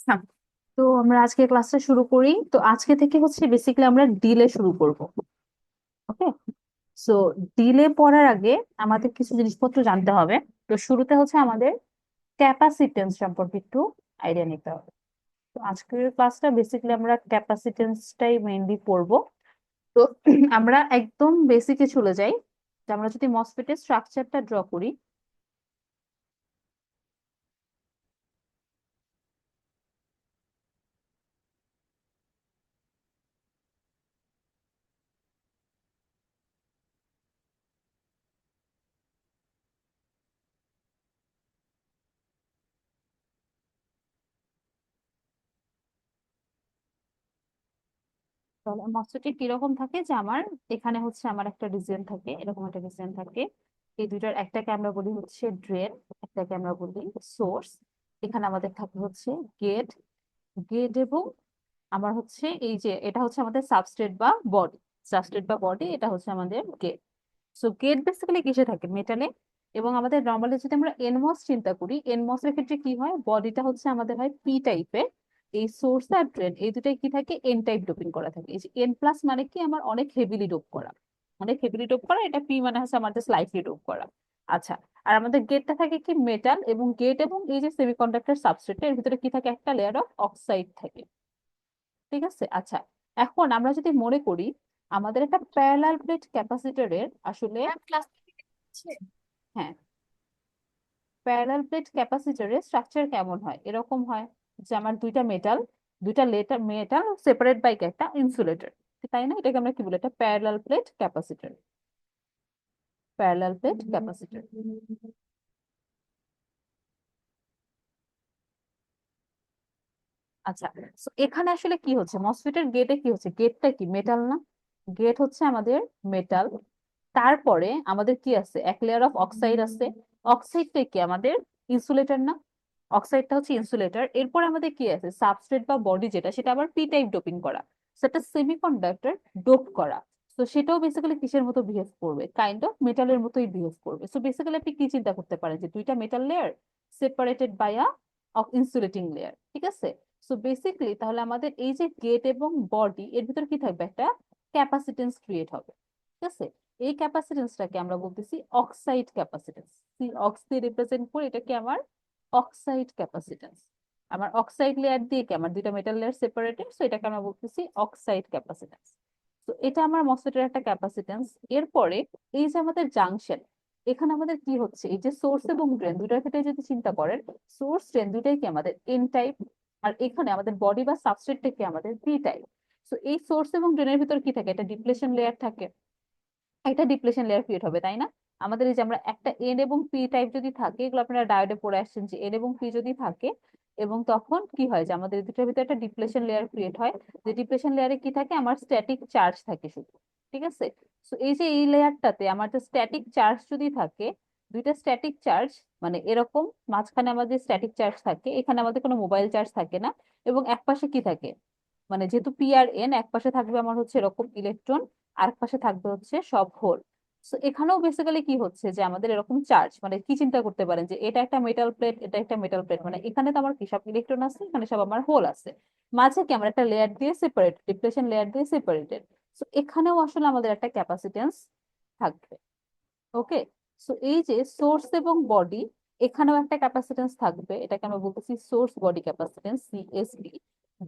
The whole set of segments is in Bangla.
হ্যাঁ। তো আমরা আজকে ক্লাসটা শুরু করি। তো আজকে থেকে হচ্ছে বেসিক্যালি আমরা ডিলে শুরু করব। ওকে। সো ডিলে পড়ার আগে আমাদের কিছু জিনিসপত্র জানতে হবে। তো শুরুতে হচ্ছে আমাদের ক্যাপাসিটেন্স সম্পর্কে একটু আইডিয়া নিতে হবে। তো আজকের ক্লাসটা বেসিক্যালি আমরা ক্যাপাসিটেন্সটাই মেইনলি পড়বো। তো আমরা একদম বেসিকে চলে যাই। যে আমরা যদি মসফেটের স্ট্রাকচারটা ড্র করি। তাহলে মসফেটে কিরকম থাকে যে আমার এখানে হচ্ছে আমার একটা রিজিয়ন থাকে, এরকম একটা রিজিয়ন থাকে। এই দুইটার একটাকে আমরা বলি হচ্ছে ড্রেন, একটাকে আমরা বলি সোর্স। এখানে আমাদের থাকে হচ্ছে গেট। গেট এবং আমার হচ্ছে এই যে এটা হচ্ছে আমাদের সাবস্ট্রেট বা বডি। সাবস্ট্রেট বা বডি এটা হচ্ছে আমাদের গেট। সো গেট বেসিক্যালি কিসে থাকে? মেটালে। এবং আমাদের নর্মালি যদি আমরা এনমস চিন্তা করি, এনমস এর ক্ষেত্রে কি হয়, বডিটা হচ্ছে আমাদের হয় পি টাইপের। এই সোর্স আর ড্রেন এই দুটাই কি থাকে? এন টাইপ ডোপিং করা থাকে। এই যে এন প্লাস মানে কি, আমার অনেক হেভিলি ডোপ করা। অনেক হেভিলি ডোপ করা, এটা পি মানে হচ্ছে আমাদের স্লাইটলি ডোপ করা। আচ্ছা। আর আমাদের গেটটা থাকে কি মেটাল, এবং গেট এবং এই যে সেমিকন্ডাক্টর সাবস্ট্রেট এর ভিতরে কি থাকে? একটা লেয়ার অফ অক্সাইড থাকে। ঠিক আছে। আচ্ছা। এখন আমরা যদি মনে করি আমাদের একটা প্যারালাল প্লেট ক্যাপাসিটরের আসলে, ক্লাস হ্যাঁ, প্যারালাল প্লেট ক্যাপাসিটরের স্ট্রাকচার কেমন হয়? এরকম হয় যে আমার দুইটা মেটাল, দুইটা লেটার মেটাল সেপারেট বাই একটা ইনসুলেটর। তাই না? এটাকে আমরা কি বলি? এটা parallel plate capacitor. Parallel plate capacitor. আচ্ছা। so এখানে আসলে কি হচ্ছে, মসফেটের গেটে কি হচ্ছে? গেটটা কি মেটাল না? গেট হচ্ছে আমাদের মেটাল। তারপরে আমাদের কি আছে? এক লেয়ার অফ অক্সাইড আছে। অক্সাইডটা কি আমাদের ইনসুলেটর না? অক্সাইডটা হচ্ছে ইনসুলেটর। এরপর আমাদের কি আছে? সাবস্ট্রেট বা বডি যেটা, সেটা আবার পি টাইপ ডোপিং করা। সেটা সেমিকন্ডাক্টর ডোপ করা। তো সেটাও বেসিক্যালি কিসের মতো বিহেভ করবে? কাইন্ড অফ মেটালের মতোই বিহেভ করবে। সো বেসিক্যালি আপনি কি চিন্তা করতে পারেন যে দুইটা metal layer separated by a insulating layer. ঠিক আছে। সো বেসিক্যালি তাহলে আমাদের এই যে গেট এবং বডি এর ভিতর কি থাকবে? একটা ক্যাপাসিটেন্স ক্রিয়েট হবে। ঠিক আছে। এই ক্যাপাসিটেন্সটাকে আমরা বলতেছি অক্সাইড ক্যাপাসিটেন্স। সি অক্স দিয়ে রিপ্রেজেন্ট করে, এটাকে আমার অক্সাইড ক্যাপাসিটেন্স। আমার অক্সাইড লেয়ার দিয়ে কি আমার দুইটা মেটাল লেয়ার সেপারেটেড, সো এটাকে আমরা বলতেছি অক্সাইড ক্যাপাসিটেন্স। তো এটা আমার মসফেটের একটা ক্যাপাসিটেন্স। এরপরে এই যে আমাদের জাংশন, এখানে আমাদের কি হচ্ছে? এই যে সোর্স এবং ড্রেন দুইটার ক্ষেত্রে যদি চিন্তা করেন, সোর্স ড্রেন দুইটাই কি আমাদের এন টাইপ। আর এখানে আমাদের বডি বা সাবস্ট্রেটটা কি আমাদের পি টাইপ। সো এই সোর্স এবং ড্রেনের ভিতর কি থাকে? একটা ডিপ্লেশন লেয়ার থাকে। একটা ডিপ্লেশন লেয়ার ক্রিয়েট হবে, তাই না? আমাদের এই যে আমরা একটা এন এবং পি টাইপ যদি থাকে, এগুলো আপনারা ডায়োডে পড়ে আসছেন যে এন এবং পি যদি থাকে, এবং তখন কি হয় যে আমাদের দুটোর ভিতরে একটা ডিপ্লেশন লেয়ার ক্রিয়েট হয়। যে ডিপ্লেশন লেয়ারে কি থাকে? আমার স্ট্যাটিক চার্জ থাকে শুধু। ঠিক আছে। তো এই যে এই লেয়ারটাতে আমার যে স্ট্যাটিক চার্জ যদি থাকে, দুইটা স্ট্যাটিক চার্জ, মানে এরকম মাঝখানে আমাদের স্ট্যাটিক চার্জ থাকে, এখানে আমাদের কোনো মোবাইল চার্জ থাকে না। এবং একপাশে কি থাকে? মানে যেহেতু পি আর এন, এক পাশে থাকবে আমার হচ্ছে এরকম ইলেকট্রন, আর পাশে থাকবে হচ্ছে সব হোল। তো এখানেও বেসিক্যালি কি হচ্ছে যে আমাদের এরকম চার্জ, মানে কি চিন্তা করতে পারেন যে এটা একটা মেটাল প্লেট, এটা একটা মেটাল প্লেট, মানে এখানে তো আমার কি সব ইলেকট্রন আছে, এখানে সব আমার হোল আছে। মাঝে কি আমরা একটা লেয়ার দিয়ে সেপারেট, ডিপ্লেশন লেয়ার দিয়ে সেপারেটেড। তো এখানেও আসলে আমাদের একটা ক্যাপাসিটেন্স থাকবে। ওকে। সো এই যে সোর্স এবং বডি, এখানেও একটা ক্যাপাসিটেন্স থাকবে, এটাকে আমরা বলতেছি source body capacitance, CSB.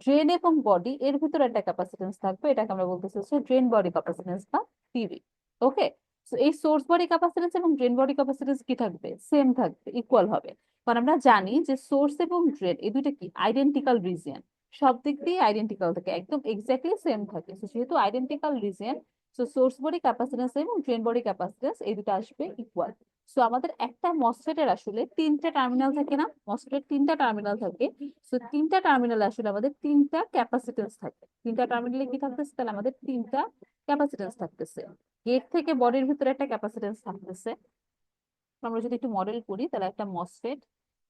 Drain এবং বডি এর ভিতরে একটা ক্যাপাসিটেন্স থাকবে, এটাকে আমরা বলতেছি হচ্ছে ড্রেন বডি ক্যাপাসিটেন্স বা টিবি। ওকে। সো এই সোর্স বডি ক্যাপাসিটেন্স এবং ড্রেন বডি ক্যাপাসিটেন্স কি থাকবে? সেম থাকবে, ইকুয়াল হবে। কারণ আমরা জানি যে সোর্স এবং ড্রেন এই দুইটা কি আইডেন্টিক্যাল রিজিয়ন। সব দিক দিয়ে আইডেন্টিক্যাল থাকে, একদম এক্স্যাক্টলি সেম থাকে। So, যেহেতু identical region, so source body capacitance এবং ড্রেন বডি ক্যাপাসিটেন্স এই দুটো আসবে ইকুয়াল। সো আমাদের একটা মসফেটের আসলে তিনটা টার্মিনাল থাকে না? মসফেটের তিনটা টার্মিনাল থাকে। সো তিনটা টার্মিনাল আসলে আমাদের তিনটা ক্যাপাসিটেন্স থাকে। তিনটা টার্মিনালে কি থাকতেছে? তাহলে আমাদের তিনটা ক্যাপাসিটেন্স থাকতেছে। গেট থেকে বডির ভিতরে একটা ক্যাপাসিটেন্স থাকতেছে। আমরা যদি একটু মডেল করি, তাহলে একটা মসফেট,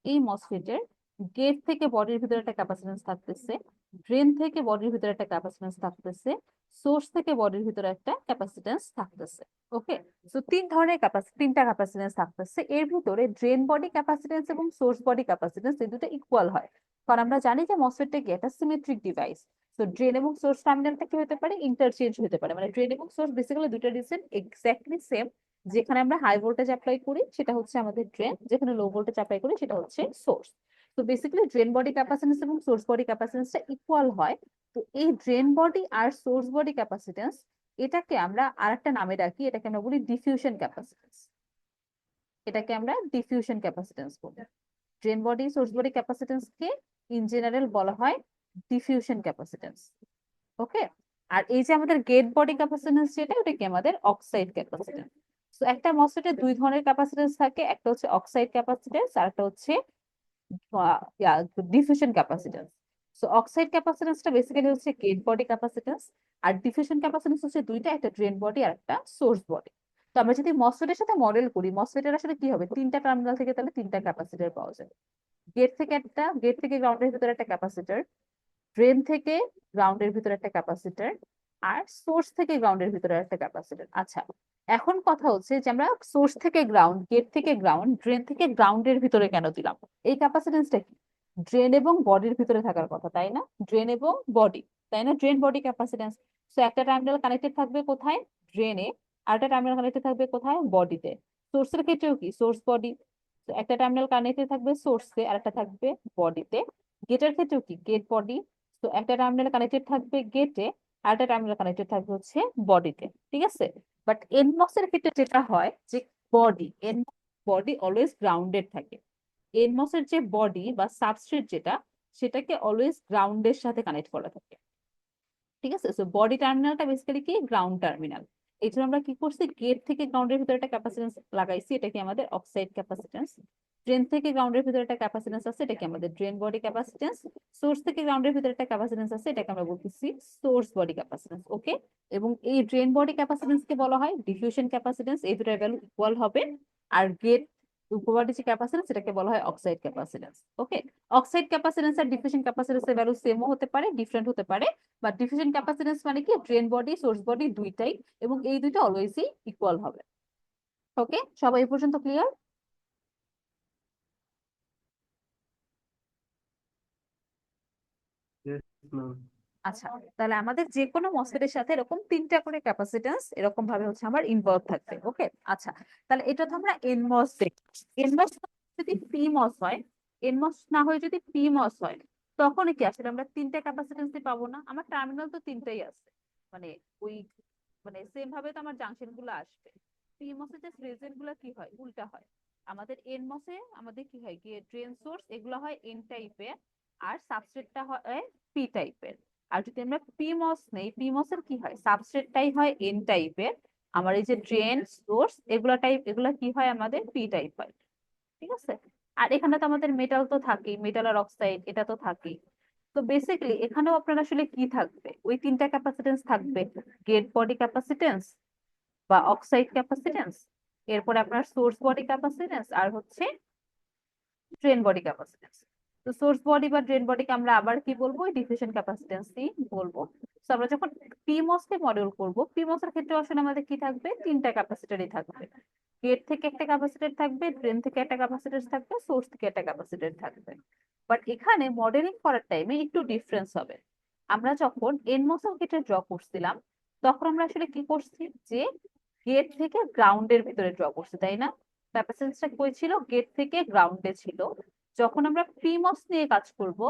এই মসফেটের গেট থেকে বডির ভিতরে একটা ক্যাপাসিটেন্স থাকতেছে, ড্রেন থেকে বডির ভিতরে একটা ক্যাপাসিটেন্স থাকতেছে, সোর্স থেকে বডির ভিতরে একটা ক্যাপাসিটেন্স থাকতেছে। ওকে। সো তিন ধরনের ক্যাপাসিটি, তিনটা ক্যাপাসিটেন্স থাকতেছে। এর ভিতরে ড্রেন বডি ক্যাপাসিটেন্স এবং সোর্স বডি ক্যাপাসিটেন্স এই দুটো ইকুয়াল হয়। কারণ আমরা জানি যে মসফেটটা কি একটা সিমেট্রিক ডিভাইস। তো ড্রেন এবং সোর্স টার্মিনালটা কি হতে পারে, ইন্টারচেঞ্জ হতে পারে, মানে ড্রেন এবং সোর্স বেসিক্যালি দুইটা রিজন এক্স্যাক্টলি সেম। যেখানে আমরা হাই ভোল্টেজ অ্যাপ্লাই করি সেটা হচ্ছে আমাদের ড্রেন, যেখানে লো ভোল্টেজ অ্যাপ্লাই করি সেটা হচ্ছে সোর্স। তো বেসিক্যালি ড্রেন বডি ক্যাপাসিটেন্স এবং সোর্স বডি ক্যাপাসিটেন্সটা ইকুয়াল হয়। তো এই ড্রেন বডি আর সোর্স বডি ক্যাপাসিটেন্স এটাকে আমরা আরেকটা নামে ডাকি, এটাকে আমরা বলি ডিফিউশন ক্যাপাসিটেন্স। এটাকে আমরা ডিফিউশন ক্যাপাসিটেন্স বলি। Drain body source body capacitance K in general বলা হয় ডিফিউশন ক্যাপাসিটেন্স। ওকে। আর এই যে আমাদের গেট বডি ক্যাপাসিটেন্স যেটা, ওটা কি আমাদের অক্সাইড ক্যাপাসিটেন্স। তো একটা মসফেটের দুই ধরনের ক্যাপাসিটেন্স থাকে, একটা হচ্ছে অক্সাইড ক্যাপাসিটেন্স আর একটা হচ্ছে ডিফিউশন ক্যাপাসিটেন্স। সো অক্সাইড ক্যাপাসিটেন্সটা বেসিক্যালি হচ্ছে গেট বডি ক্যাপাসিটেন্স, আর ডিফিউশন ক্যাপাসিটেন্স হচ্ছে দুইটা, একটা ড্রেন বডি আর একটা সোর্স বডি। তো আমরা যদি মসফেটের সাথে মডেল করি, মসফেটের আসলে কি হবে, তিনটা টার্মিনাল থেকে তাহলে তিনটা ক্যাপাসিটর পাওয়া যায়। গেট থেকে গ্রাউন্ডের ভিতরে একটা ক্যাপাসিটর, ড্রেন থেকে গ্রাউন্ডের ভিতরে একটা ক্যাপাসিটর, আর সোর্স থেকে গ্রাউন্ডের ভিতরে একটা ক্যাপাসিটর। আচ্ছা, এখন কথা হচ্ছে যে আমরা সোর্স থেকে গ্রাউন্ড, গেট থেকে গ্রাউন্ড, ড্রেন থেকে গ্রাউন্ডের ভিতরে কেন দিলাম? এই ক্যাপাসিটেন্সটা কি ড্রেন এবং বডির ভিতরে থাকার কথা, তাই না? ড্রেন এবং বডি, তাই না? Drain body capacitance. তো একটা টার্মিনাল কানেক্টেড থাকবে কোথায়, ড্রেনে, আর একটা টার্মিনাল কানেক্টেড থাকবে কোথায়, বডিতে। সোর্সের ক্ষেত্রেও কি, সোর্স বডি, একটা টার্মিনাল কানেক্টেড থাকবে সোর্সে আর একটা থাকবে বডিতে। গেটের ক্ষেত্রেও কি, গেট বডি, তো একটা টার্মিনাল কানেক্টেড থাকবে গেটে আর একটা টার্মিনাল কানেক্টেড থাকবে হচ্ছে বডিতে, ঠিক আছে? বাট এনমস এর ক্ষেত্রে যেটা হয় যে বডি অলওয়েজ গ্রাউন্ডেড থাকে। এনমস এর যে বডি বা সাবস্ট্রেট যেটা, সেটাকে অলওয়েজ গ্রাউন্ডের সাথে কানেক্ট করা থাকে, ঠিক আছে? সো বডি টার্মিনালটা বেসিক্যালি কি, গ্রাউন্ড টার্মিনাল। এই জন্য আমরা কি করছি, গেট থেকে গ্রাউন্ডের ভিতরে একটা ক্যাপাসিটেন্স লাগাইছি, এটা কি আমাদের অক্সাইড ক্যাপাসিটেন্স। ড্রেন থেকে গ্রাউন্ডের ভিতরে একটা ক্যাপাসিটেন্স আছে, এটা কি আমাদের ড্রেন বডি ক্যাপাসিটেন্স। সোর্স থেকে গ্রাউন্ডের ভিতরে একটা ক্যাপাসিটেন্স আছে, এটাকে আমরা বলতেছি সোর্স বডি ক্যাপাসিটেন্স। ওকে। এবং এই ড্রেন বডি ক্যাপাসিটেন্স কে বলা হয় ডিফিউশন ক্যাপাসিটেন্স, এই দুটার ভ্যালু ইকুয়াল হবে। আর গেট উপবডি যে ক্যাপাসিটেন্স, এটাকে বলা হয় অক্সাইড ক্যাপাসিটেন্স। ওকে। অক্সাইড ক্যাপাসিটেন্স আর ডিফিউশন ক্যাপাসিটেন্সের ভ্যালু সেমও হতে পারে, ডিফারেন্ট হতে পারে। বা ডিফিউশন ক্যাপাসিটেন্স মানে কি, ড্রেন বডি সোর্স বডি দুইটাই, এবং এই দুইটা অলওয়েজই ইকুয়াল হবে। ওকে, সবাই এই পর্যন্ত ক্লিয়ার? Yes, ma'am. আচ্ছা, তাহলে আমাদের যে কোনো মসফেটের সাথে এরকম তিনটা করে ক্যাপাসিটেন্স এরকম ভাবে হচ্ছে আমার ইনভলভ থাকবে। ওকে। আচ্ছা, তাহলে এটা তো আমরা এনমস দেখি। এনমস যদি পিমস হয়, এনমস না হয়ে যদি পিমস হয়, তখন কি আসলে আমরা তিনটা ক্যাপাসিটেন্স পাবো না? আমার টার্মিনাল তো তিনটাই আছে, মানে ওই, মানে সেম ভাবে তো আমার জাংশন গুলো আসবে। পিমস এর যে রিজন গুলো কি হয়, উল্টা হয়। আমাদের এনমস এ আমাদের কি হয়, গিয়ে ড্রেন সোর্স এগুলো হয় এন টাইপের, আর সাবস্ট্রেটটা হয় পি টাইপের। আর যদি আমরা পিমস নেই, পিমস এর কি হয়, সাবস্ট্রেটটাই হয় এন টাইপের, আমার এই যে ড্রেন সোর্স এগুলা কি হয়, আমাদের পি টাইপ হয়, ঠিক আছে? আর এখানে তো আমাদের মেটাল তো থাকেই, মেটাল আর অক্সাইড এটা তো থাকেই। তো বেসিক্যালি এখানেও আপনার আসলে কি থাকবে, ওই তিনটা ক্যাপাসিটেন্স থাকবে, গেট বডি ক্যাপাসিটেন্স বা অক্সাইড ক্যাপাসিটেন্স, এরপরে আপনার সোর্স বডি ক্যাপাসিটেন্স, আর হচ্ছে ড্রেন বডি ক্যাপাসিটেন্স। তো সোর্স বডি বা ড্রেন বডিকে আমরা আবার কি বলবো, ডিফিউশন ক্যাপাসিটেন্সই বলবো। তো আমরা যখন পিমস কে মডেল করব, পিমস এর ক্ষেত্রে আসলে আমাদের কি থাকবে, তিনটা ক্যাপাসিটরই থাকবে। গেট থেকে একটা ক্যাপাসিটর থাকবে, ড্রেন থেকে একটা ক্যাপাসিটর থাকবে, সোর্স থেকে একটা ক্যাপাসিটর থাকবে। বাট এখানে মডেলিং করার টাইমে একটু ডিফারেন্স হবে। আমরা যখন এনমস এর ক্ষেত্রে ড্র করছিলাম, তখন আমরা আসলে কি করছি, যে গেট থেকে গ্রাউন্ডের ভিতরে ড্র করছি, তাই না? ক্যাপাসিটেন্সটা কই ছিল, গেট থেকে গ্রাউন্ডে ছিল। যখন আমরা প্রিমস নিয়ে কাজ করব,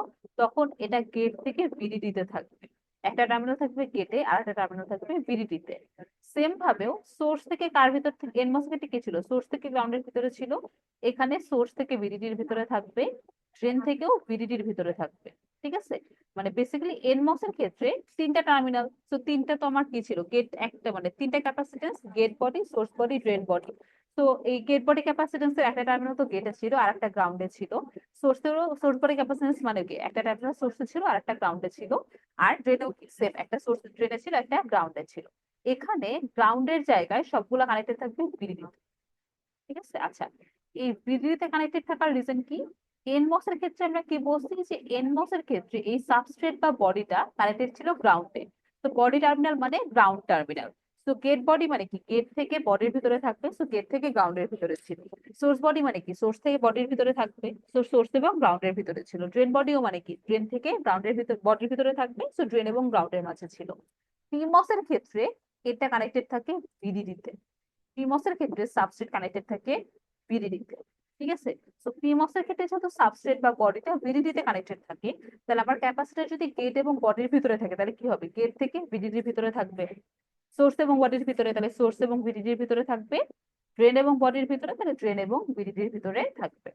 তখন এটা গেট থেকে ভিডিডিতে থাকবে। একটা টার্মিনাল থাকবে গেটে আর একটা টার্মিনাল থাকবে ভিডিডিতে। সেম ভাবেও সোর্স থেকে কার ভিতর থেকে, এনমস থেকে কি ছিল, সোর্স থেকে গ্রাউন্ডের ভিতরে ছিল, এখানে সোর্স থেকে ভিডিডির ভিতরে থাকবে, ড্রেন থেকেও ভিডিডির ভিতরে থাকবে, ঠিক আছে? মানে বেসিক্যালি এনমস এর ক্ষেত্রে তিনটা টার্মিনাল, তো তিনটা তো আমার কি ছিল, গেট একটা, মানে তিনটা capacitance, gate body source body drain body. তো এই গেট বডি ক্যাপাসিটেন্স এর একটা টার্মিনাল তো গেটে ছিল আর একটা গ্রাউন্ডে ছিল। সোর্স বডি ক্যাপাসিটেন্স মানে কি, একটা টার্মিনাল সোর্সে ছিল আর একটা গ্রাউন্ডে ছিল। আর ড্রেনেও কি সেম, একটা সোর্স ড্রেনে ছিল একটা গ্রাউন্ডে ছিল। এখানে গ্রাউন্ডের জায়গায় সবগুলা কানেক্টেড থাকবে ভিডিডি, ঠিক আছে? আচ্ছা, এই ভিডিওতে কানেক্টেড থাকার রিজন কি? এনমস এর ক্ষেত্রে আমরা কি বলছি, যে এনমস এর ক্ষেত্রে এই সাবস্ট্রেট বা বডিটা কানেক্টেড ছিল গ্রাউন্ডে। তো বডি টার্মিনাল মানে ground terminal. So get body মানে কি, গেট থেকে বডির ভিতরে থাকবে, সো গেট থেকে গ্রাউন্ডের ভিতরে ছিল। সোর্স বডি মানে কি, সোর্স থেকে বডির ভিতরে থাকবে, সো সোর্স এবং গ্রাউন্ডের ভিতরে ছিল। ড্রেন বডিও মানে কি, ড্রেন থেকে গ্রাউন্ডের ভিতরে বডির ভিতরে থাকবে, সো ড্রেন এবং গ্রাউন্ডের মাঝে ছিল। পিমস এর ক্ষেত্রে এটা কানেক্টেড থাকে ভিডিডি তে। পিমস এর ক্ষেত্রে সাবস্ট্রেট কানেক্টেড থাকে ভিডিডি তে। ঠিক আছে, তো পিমস এর ক্ষেত্রে যেহেতু সাবস্ট্রেট বা বডিটা ভিডিডি তে কানেক্টেড থাকে, তাহলে আমার ক্যাপাসিটর যদি গেট এবং বডির ভিতরে থাকে তাহলে কি হবে, গেট থেকে ভিডিডির ভিতরে থাকবে। সোর্স এবং বডির ভিতরে তাহলে সোর্স এবং ভিডিডির ভিতরে থাকবে। ড্রেন এবং বডির ভিতরে তাহলে ড্রেন এবং ভিডিডির ভিতরে থাকবে।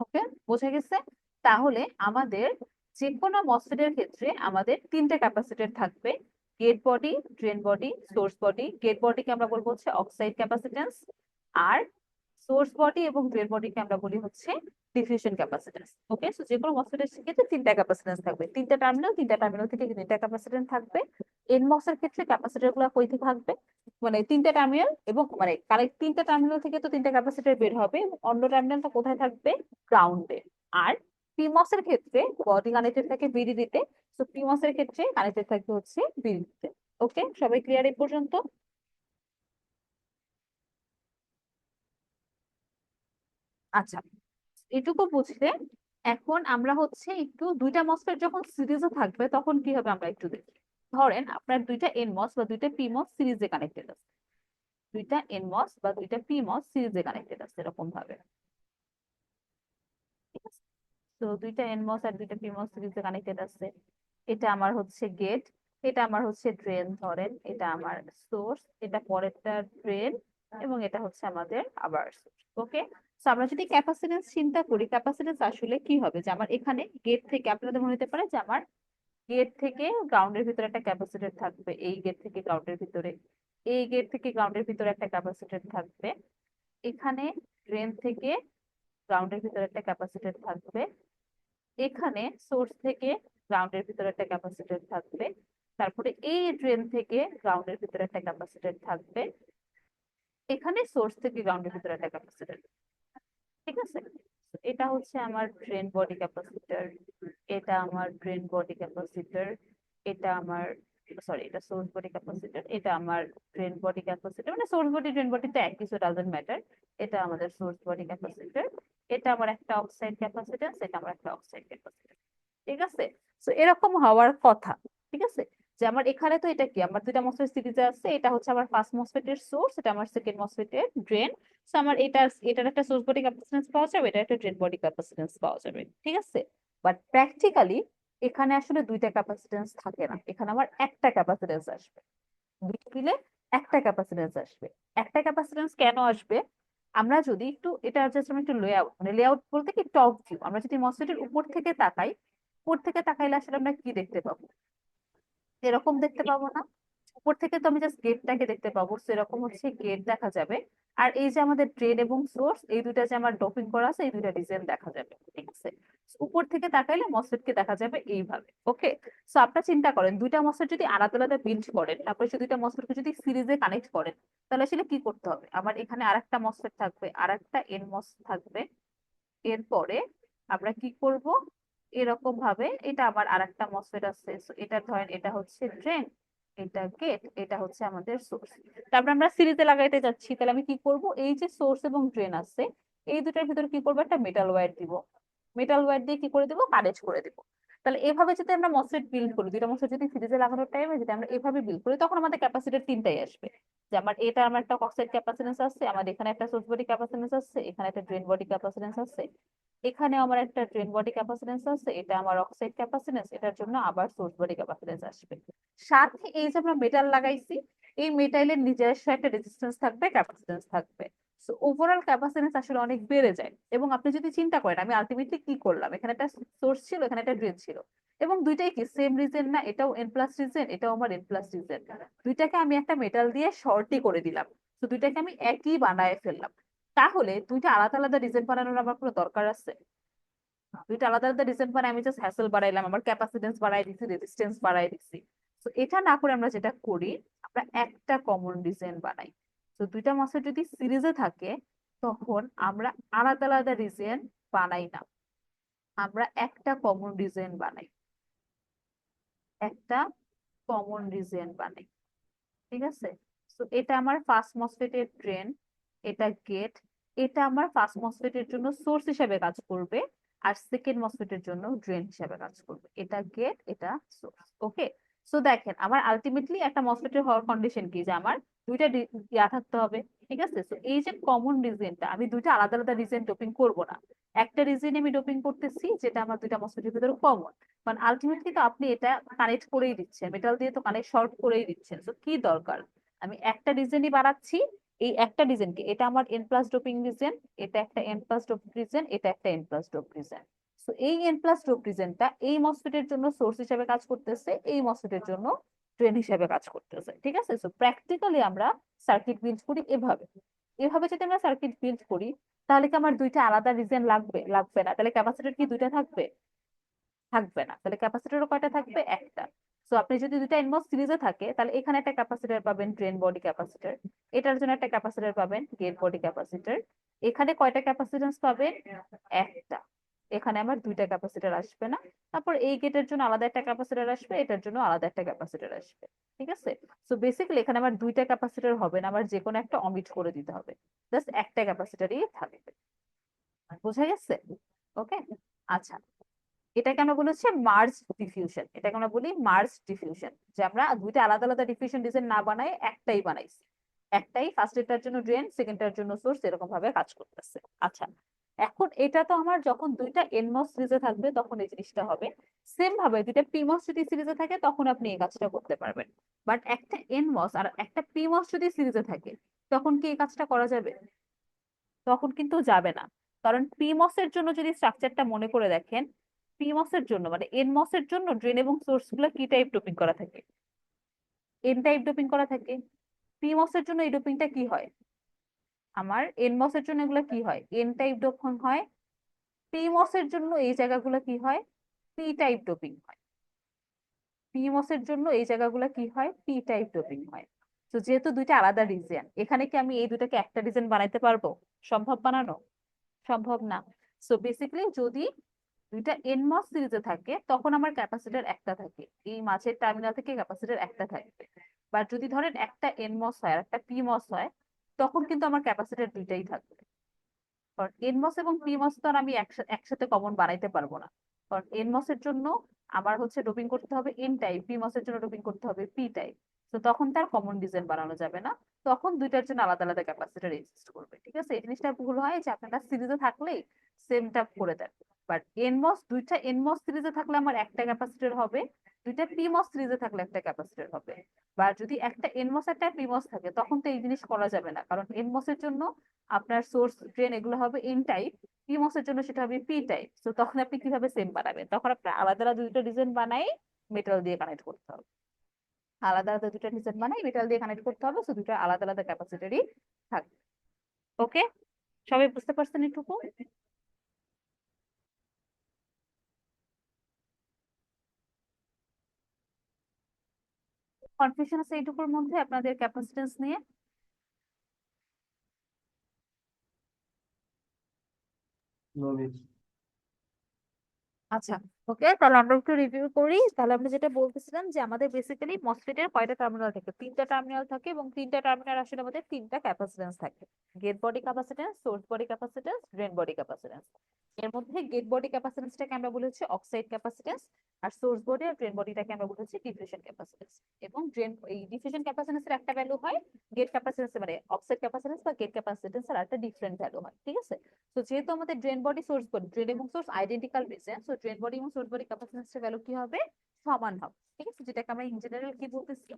ওকে, বোঝা গেছে? তাহলে আমাদের যে কোনো মসফেটের ক্ষেত্রে আমাদের তিনটে ক্যাপাসিটর থাকবে, gate body, drain body, source body. Gate বডিকে আমরা বলবো হচ্ছে অক্সাইড ক্যাপাসিট্যান্স, আর সোর্স বডি এবং ড্রেন বডিকে আমরা বলি হচ্ছে ডিফিউশন ক্যাপাসিট্যান্স। ওকে, সো যে কোনো মসফেটের ক্ষেত্রে তিনটা ক্যাপাসিট্যান্স থাকবে, তিনটা টার্মিনাল থেকে তিনটা ক্যাপাসিট্যান্স থাকবে। এনমস এর ক্ষেত্রে ক্যাপাসিটর গুলো কই থেকে থাকবে, মানে তিনটা টার্মিনাল, এবং মানে কারেক্ট তিনটা টার্মিনাল থেকে তো তিনটা ক্যাপাসিটর বের হবে, এবং অন্য টার্মিনালটা কোথায় থাকবে, গ্রাউন্ডে। আর পিমস এর ক্ষেত্রে বডি কানেক্টেড থাকে ভিডিডি তে, তো পিমস এর ক্ষেত্রে কানেক্টেড থাকবে হচ্ছে ভিডিডি তে। ওকে, সবাই ক্লিয়ার এই পর্যন্ত? আচ্ছা, এটুকু বুঝলে এখন আমরা হচ্ছে একটু দুইটা মসফেট যখন সিরিজে থাকবে তখন কি হবে আমরা একটু দেখি। ধরেন আপনার দুইটা এনমস বা দুইটা পিমস সিরিজে কানেক্টেড আছে, দুইটা এনমস বা দুইটা পিমস সিরিজে কানেক্টেড আছে এরকম ভাবে। ঠিক আছে, তো দুইটা এনমস আর দুইটা পিমস সিরিজে কানেক্টেড আছে। এটা আমার হচ্ছে গেট, এটা আমার হচ্ছে ড্রেন, ধরেন এটা আমার সোর্স, এটা পরেরটা ড্রেন, এবং এটা হচ্ছে আমাদের আবার সোর্স। ওকে, তো আমরা যদি ক্যাপাসিটেন্স চিন্তা করি, ক্যাপাসিটেন্স আসলে কি হবে, যে আমার এখানে গেট থেকে আপনাদের মনে হতে পারে যে আমার গেট থেকে গ্রাউন্ডের ভিতরে একটা ক্যাপাসিটর থাকবে, এই গেট থেকে গ্রাউন্ডের ভিতরে, এই গেট থেকে গ্রাউন্ডের ভিতরে একটা ক্যাপাসিটর থাকবে, এখানে ড্রেন থেকে গ্রাউন্ডের ভিতরে একটা ক্যাপাসিটর থাকবে, এখানে সোর্স থেকে গ্রাউন্ডের ভিতরে একটা ক্যাপাসিটর থাকবে, তারপরে এই ড্রেন থেকে গ্রাউন্ডের ভিতরে একটা ক্যাপাসিটর থাকবে, এখানে সোর্স থেকে গ্রাউন্ডের ভিতরে একটা ক্যাপাসিটর। ঠিক আছে, তো এটা হচ্ছে আমার ড্রেন বডি ক্যাপাসিটর, এটা আমার ড্রেন বডি ক্যাপাসিটর, এটা আমার, সরি এটা সোর্স বডি ক্যাপাসিটর, এটা আমার ড্রেন বডি ক্যাপাসিটর, মানে সোর্স বডি ড্রেন বডি তো একই, সো ডাজন্ট ম্যাটার। এটা আমাদের সোর্স বডি ক্যাপাসিটর, এটা আমার একটা অক্সাইড ক্যাপাসিট্যান্স, এটা আমার একটা অক্সাইড ক্যাপাসিটর। ঠিক আছে, তো এরকম হওয়ার কথা। ঠিক আছে, যে আমার এখানে তো এটা কি, আমার দুইটা মসফেট সিরিজে আছে, এটা হচ্ছে আমার ফার্স্ট মসফেটের সোর্স, এটা আমার সেকেন্ড মসফেটের ড্রেন। তো আমার এটার একটা সোর্স বডি ক্যাপাসিট্যান্স পাওয়া যাবে, এটা একটা ড্রেন বডি ক্যাপাসিট্যান্স পাওয়া যাবে। ঠিক আছে, বাট প্র্যাকটিক্যালি এখানে আসলে দুইটা ক্যাপাসিট্যান্স থাকে না, এখানে আমার একটা ক্যাপাসিট্যান্স আসবে। দুটো মিলে একটা ক্যাপাসিট্যান্স আসবে। একটা ক্যাপাসিট্যান্স কেন আসবে, আমরা যদি একটু এটা জাস্ট আমি একটু লেআউট, মানে লেআউট বলতে কি টপ ভিউ, আমরা যদি মসফেটের উপর থেকে তাকাই, উপর থেকে তাকাইলে আসলে আমরা কি দেখতে পাবো, এরকম দেখতে পাবো না? উপর থেকে তো আমি জাস্ট গেটটাকে দেখতে পাবো, সেরকম হচ্ছে গেট দেখা যাবে। আর এই যে আমাদের ড্রেন এবং সোর্স, এই দুইটা যে আমার ডপিং করা আছে, এই দুইটা ডিজাইন দেখা যাবে। ঠিক আছে, উপর থেকে তাকাইলে মসফেটকে দেখা যাবে এইভাবে। ওকে, সো আপনারা চিন্তা করেন দুইটা মসফেট যদি আলাদা আলাদা বিল্ড করেন, তারপরে সে দুইটা মসফেটকে যদি সিরিজে কানেক্ট করেন, তাহলে আসলে কি করতে হবে, আমার এখানে আরেকটা মসফেট থাকবে, আরেকটা এনমস থাকবে। এরপরে আমরা কি করব, এরকম ভাবে এটা আবার আরেকটা মসফেট আছে, so এটা ধরেন এটা হচ্ছে ড্রেন, এটা গেট, এটা হচ্ছে আমাদের সোর্স। তারপর আমরা সিরিজে লাগাইতে যাচ্ছি, তাহলে আমি কি করব, এই যে সোর্স এবং ড্রেন আছে, এই দুটার ভিতরে কি করবো, একটা মেটাল ওয়্যার দিব, মেটাল ওয়্যার দিয়ে কি করে দিব, কানেক্ট করে দিব। তাহলে এভাবে যদি আমরা মসফেট বিল্ড করি, দুইটা মসফেট যদি সিরিজে লাগানোর টাইমে যদি আমরা এভাবে বিল্ড করি, তখন আমাদের ক্যাপাসিটর তিনটাই আসবে। যে আমার এটা আমার একটা অক্সাইড ক্যাপাসিট্যান্স আছে, আমার এখানে একটা সোর্স বডি ক্যাপাসিট্যান্স আছে, এখানে একটা ড্রেন বডি ক্যাপাসিট্যান্স আছে, এখানে আমার একটা ড্রেন বডি ক্যাপাসিট্যান্স আছে, এটা আমার অক্সাইড ক্যাপাসিট্যান্স, এটার জন্য আবার সোর্স বডি ক্যাপাসিট্যান্স আসবে। সাথে এই যে আমরা মেটাল লাগাইছি, এই মেটালের নিজস্ব একটা রেজিস্ট্যান্স থাকবে, ক্যাপাসিট্যান্স থাকবে। সো ওভারঅল ক্যাপাসিট্যান্স আসলে অনেক বেড়ে যায়। এবং আপনি যদি চিন্তা করেন আমি আলটিমেটলি কি করলাম, এখানে একটা সোর্স ছিল, এখানে একটা ড্রেন ছিল, এবং দুইটাই কি সেম রিজন না, এটাও এন প্লাস রিজন, এটাও আমার এন প্লাস রিজন। দুইটাকে আমি একটা মেটাল দিয়ে শর্টই করে দিলাম, তো দুইটাকে আমি একই বানায় ফেললাম। তাহলে দুইটা আলাদা আলাদা ডিজাইন বানানোর আমার কোনো দরকার আছে? দুইটা আলাদা আলাদা ডিজাইন বানাই আমি জাস্ট হ্যাসেল বাড়াইলাম, আমার ক্যাপাসিটেন্স বাড়াই দিচ্ছি, রেজিস্ট্যান্স বাড়াই দিচ্ছি। তো এটা না করে আমরা যেটা করি, আমরা একটা কমন ডিজাইন বানাই। তো দুইটা মাসের যদি সিরিজে থাকে, তখন আমরা আলাদা আলাদা ডিজাইন বানাই না, আমরা একটা কমন ডিজাইন বানাই, একটা কমন ডিজাইন বানাই। ঠিক আছে, তো এটা আমার ফার্স্ট মসফেটের ড্রেন, এটা গেট, এটা আমার ফার্স্ট মসফেটের জন্য সোর্স হিসেবে কাজ করবে, আর সেকেন্ড মসফেটের জন্য ড্রেন হিসেবে কাজ করবে। এটা গেট, এটা সোর্স। ওকে, সো দেখেন আমার আলটিমেটলি একটা মসফেটের হওয়ার কন্ডিশন কি, যে আমার দুইটা ইয়া থাকতে হবে। ঠিক আছে, তো এই যে কমন রিজনটা, আমি দুইটা আলাদা আলাদা রিজন ডোপিং করব না, একটা রিজনে আমি ডোপিং করতেছি যেটা আমার দুইটা মসফেটের ভিতরে কমন। কারণ আলটিমেটলি তো আপনি এটা কানেক্ট করেই দিচ্ছেন, মেটাল দিয়ে তো কানেক্ট শর্ট করেই দিচ্ছেন, তো কি দরকার, আমি একটা রিজনই বাড়াচ্ছি। এই একটা রিজনকে, এটা আমার এন প্লাস ডোপিং রিজন, এটা একটা এন প্লাস ডোপ রিজন, এটা একটা এন প্লাস ডোপ রিজন। তো এই এন প্লাস ডোপ রিজনটা এই মসফেটের জন্য সোর্স হিসেবে কাজ করতেছে, এই মসফেটের জন্য ড্রেন হিসেবে কাজ করতেছে। ঠিক আছে, সো প্র্যাকটিক্যালি আমরা সার্কিট বিল্ড করি এভাবে। এভাবে যদি আমরা সার্কিট বিল্ড করি, তাহলে কি আমার দুইটা আলাদা রিজন লাগবে? লাগবে না। তাহলে ক্যাপাসিটর কি দুইটা থাকবে? থাকবে না। তাহলে ক্যাপাসিটরও কয়টা থাকবে? একটা। সো আপনি যদি দুইটা এনমস সিরিজে থাকে, তাহলে এখানে একটা ক্যাপাসিটর পাবেন ড্রেন বডি ক্যাপাসিটর, এটার জন্য একটা ক্যাপাসিটর পাবেন গেট বডি ক্যাপাসিটর। এখানে কয়টা ক্যাপাসিট্যান্স পাবেন? একটা। এখানে আমার দুইটা ক্যাপাসিটর আসবে না। তারপর এই গেটের জন্য আলাদা একটা ক্যাপাসিটর আসবে, এটার জন্য আলাদা একটা ক্যাপাসিটর আসবে। ঠিক আছে, সো বেসিক্যালি এখানে আমার দুইটা ক্যাপাসিটর হবে না, আমার যে কোনো একটা অমিট করে দিতে হবে, জাস্ট একটা ক্যাপাসিটরই থাকবে। বোঝা গেছে? ওকে, আচ্ছা, এটাকে আমরা বলি হচ্ছে মার্জ ডিফিউশন। এটাকে আমরা বলি মার্জ ডিফিউশন, যে আমরা দুইটা আলাদা আলাদা ডিফিউশন ডিজাইন না বানাই, একটাই বানাইছি। একটাই, ফার্স্ট এটার জন্য ড্রেন, সেকেন্ডটার জন্য সোর্স, এরকম ভাবে কাজ করতেছে। আচ্ছা, এখন এটা তো আমার যখন দুইটা এনমস সিরিজে থাকবে তখন এই জিনিসটা হবে। সেম ভাবে দুইটা পিমস যদি সিরিজে থাকে তখন আপনি এই কাজটা করতে পারবেন। বাট একটা এনমস আর একটা পিমস যদি সিরিজে থাকে, তখন কি এই কাজটা করা যাবে? তখন কিন্তু যাবে না। কারণ পিমস এর জন্য যদি স্ট্রাকচারটা মনে করে দেখেন, পিমস এর জন্য মানে এনমস এর জন্য ড্রেন এবং সোর্স গুলো কি টাইপ ডোপিং করা থাকে? এন টাইপ ডোপিং করা থাকে। পিমস এর জন্য এই ডোপিংটা কি হয়? আমার এনমস এর জন্য এগুলো কি হয়? এন টাইপ ডোপিং হয়। পিমস এর জন্য এই জায়গাগুলো কি হয়? পি টাইপ ডোপিং হয়। পিমস এর জন্য এই জায়গাগুলো কি হয়? পি টাইপ ডোপিং হয়। তো যেহেতু দুইটা আলাদা রিজন, এখানে কি আমি এই দুটাকে একটা রিজন বানাইতে পারবো? সম্ভব বানানো? সম্ভব না। সো বেসিক্যালি যদি দুইটা এনমস সিরিজে থাকে, তখন আমার ক্যাপাসিটর একটা থাকে, এই মাঝের টার্মিনাল থেকে ক্যাপাসিটর একটা থাকবে। বা যদি ধরেন একটা এনমস হয় আর একটা পিমস হয়, তখন কিন্তু আমার ক্যাপাসিটর দুইটাই থাকবে। কারণ এনমস এবং পিমস তো আর আমি একসাথে কমন বানাইতে পারবো না। কারণ এনমস এর জন্য আমার হচ্ছে ডোপিং করতে হবে এন টাইপ, পিমস এর জন্য ডোপিং করতে হবে পি টাইপ। তো তখন তার কমন ডিজাইন বানানো যাবে না, তখন দুইটার জন্য আলাদা আলাদা ক্যাপাসিটর এক্সিস্ট করবে। ঠিক আছে, এই জিনিসটা ভুল হয় যে আপনারা সিরিজে থাকলেই সেমটা করে দেন। বাট এনমস, দুইটা এনমস সিরিজে থাকলে আমার একটা ক্যাপাসিটর হবে, দুইটা পিমস সিরিজে থাকলে একটা ক্যাপাসিটর হবে। বা যদি একটা এনমস একটা পিমস থাকে, তখন তো এই জিনিস করা যাবে না, কারণ এনমস এর জন্য আপনার সোর্স ড্রেন এগুলো হবে এন টাইপ, পিমস এর জন্য সেটা হবে পি টাইপ। তো তখন আপনি কিভাবে সেম বানাবেন? তখন আপনার আলাদা আলাদা দুটো ডিজাইন বানাই মেটাল দিয়ে কানেক্ট করতে হবে। আলাদা আলাদা দুটো ডিজাইন বানাই মেটাল দিয়ে কানেক্ট করতে হবে, তো দুটো আলাদা আলাদা ক্যাপাসিটরই থাকবে। ওকে, সবাই বুঝতে পারছেন এটুকু? কনফিউশন আছে এইটুকুর মধ্যে আপনাদের ক্যাপাসিটেন্স নিয়ে? আচ্ছা, ওকে, তাহলে আমরা একটু রিভিউ করি। তাহলে আমরা যেটা বলতেছিলাম যে আমাদের বেসিক্যালি মসফেটের কয়টা টার্মিনাল থাকে? তিনটা টার্মিনাল থাকে, এবং তিনটা টার্মিনাল আসলে আমাদের তিনটা ক্যাপাসিটেন্স থাকে। Gate body capacitance, source body capacitance, drain body capacitance. এর মধ্যে গেট বডি ক্যাপাসিটেন্সটাকে আমরা বলেছি অক্সাইড ক্যাপাসিটেন্স, আর সোর্স বডি আর ড্রেন বডিটাকে আমরা বলেছি ডিফিউশন ক্যাপাসিটেন্স। এবং ড্রেন এই ডিফিউশন ক্যাপাসিটেন্সের একটা ভ্যালু হয়, গেট ক্যাপাসিটেন্স মানে অক্সাইড ক্যাপাসিটেন্স বা গেট ক্যাপাসিটেন্স এর একটা ডিফারেন্ট ভ্যালু হয়। ঠিক আছে, তো যেহেতু আমাদের drain body source body, drain এবং source identical reason, so drain body এবং সোর্স বডি ক্যাপাসিটেন্সের ভ্যালু কি হবে? সমান হবে। ঠিক আছে, যেটাকে আমরা ইন জেনারেল কি বলতেছি?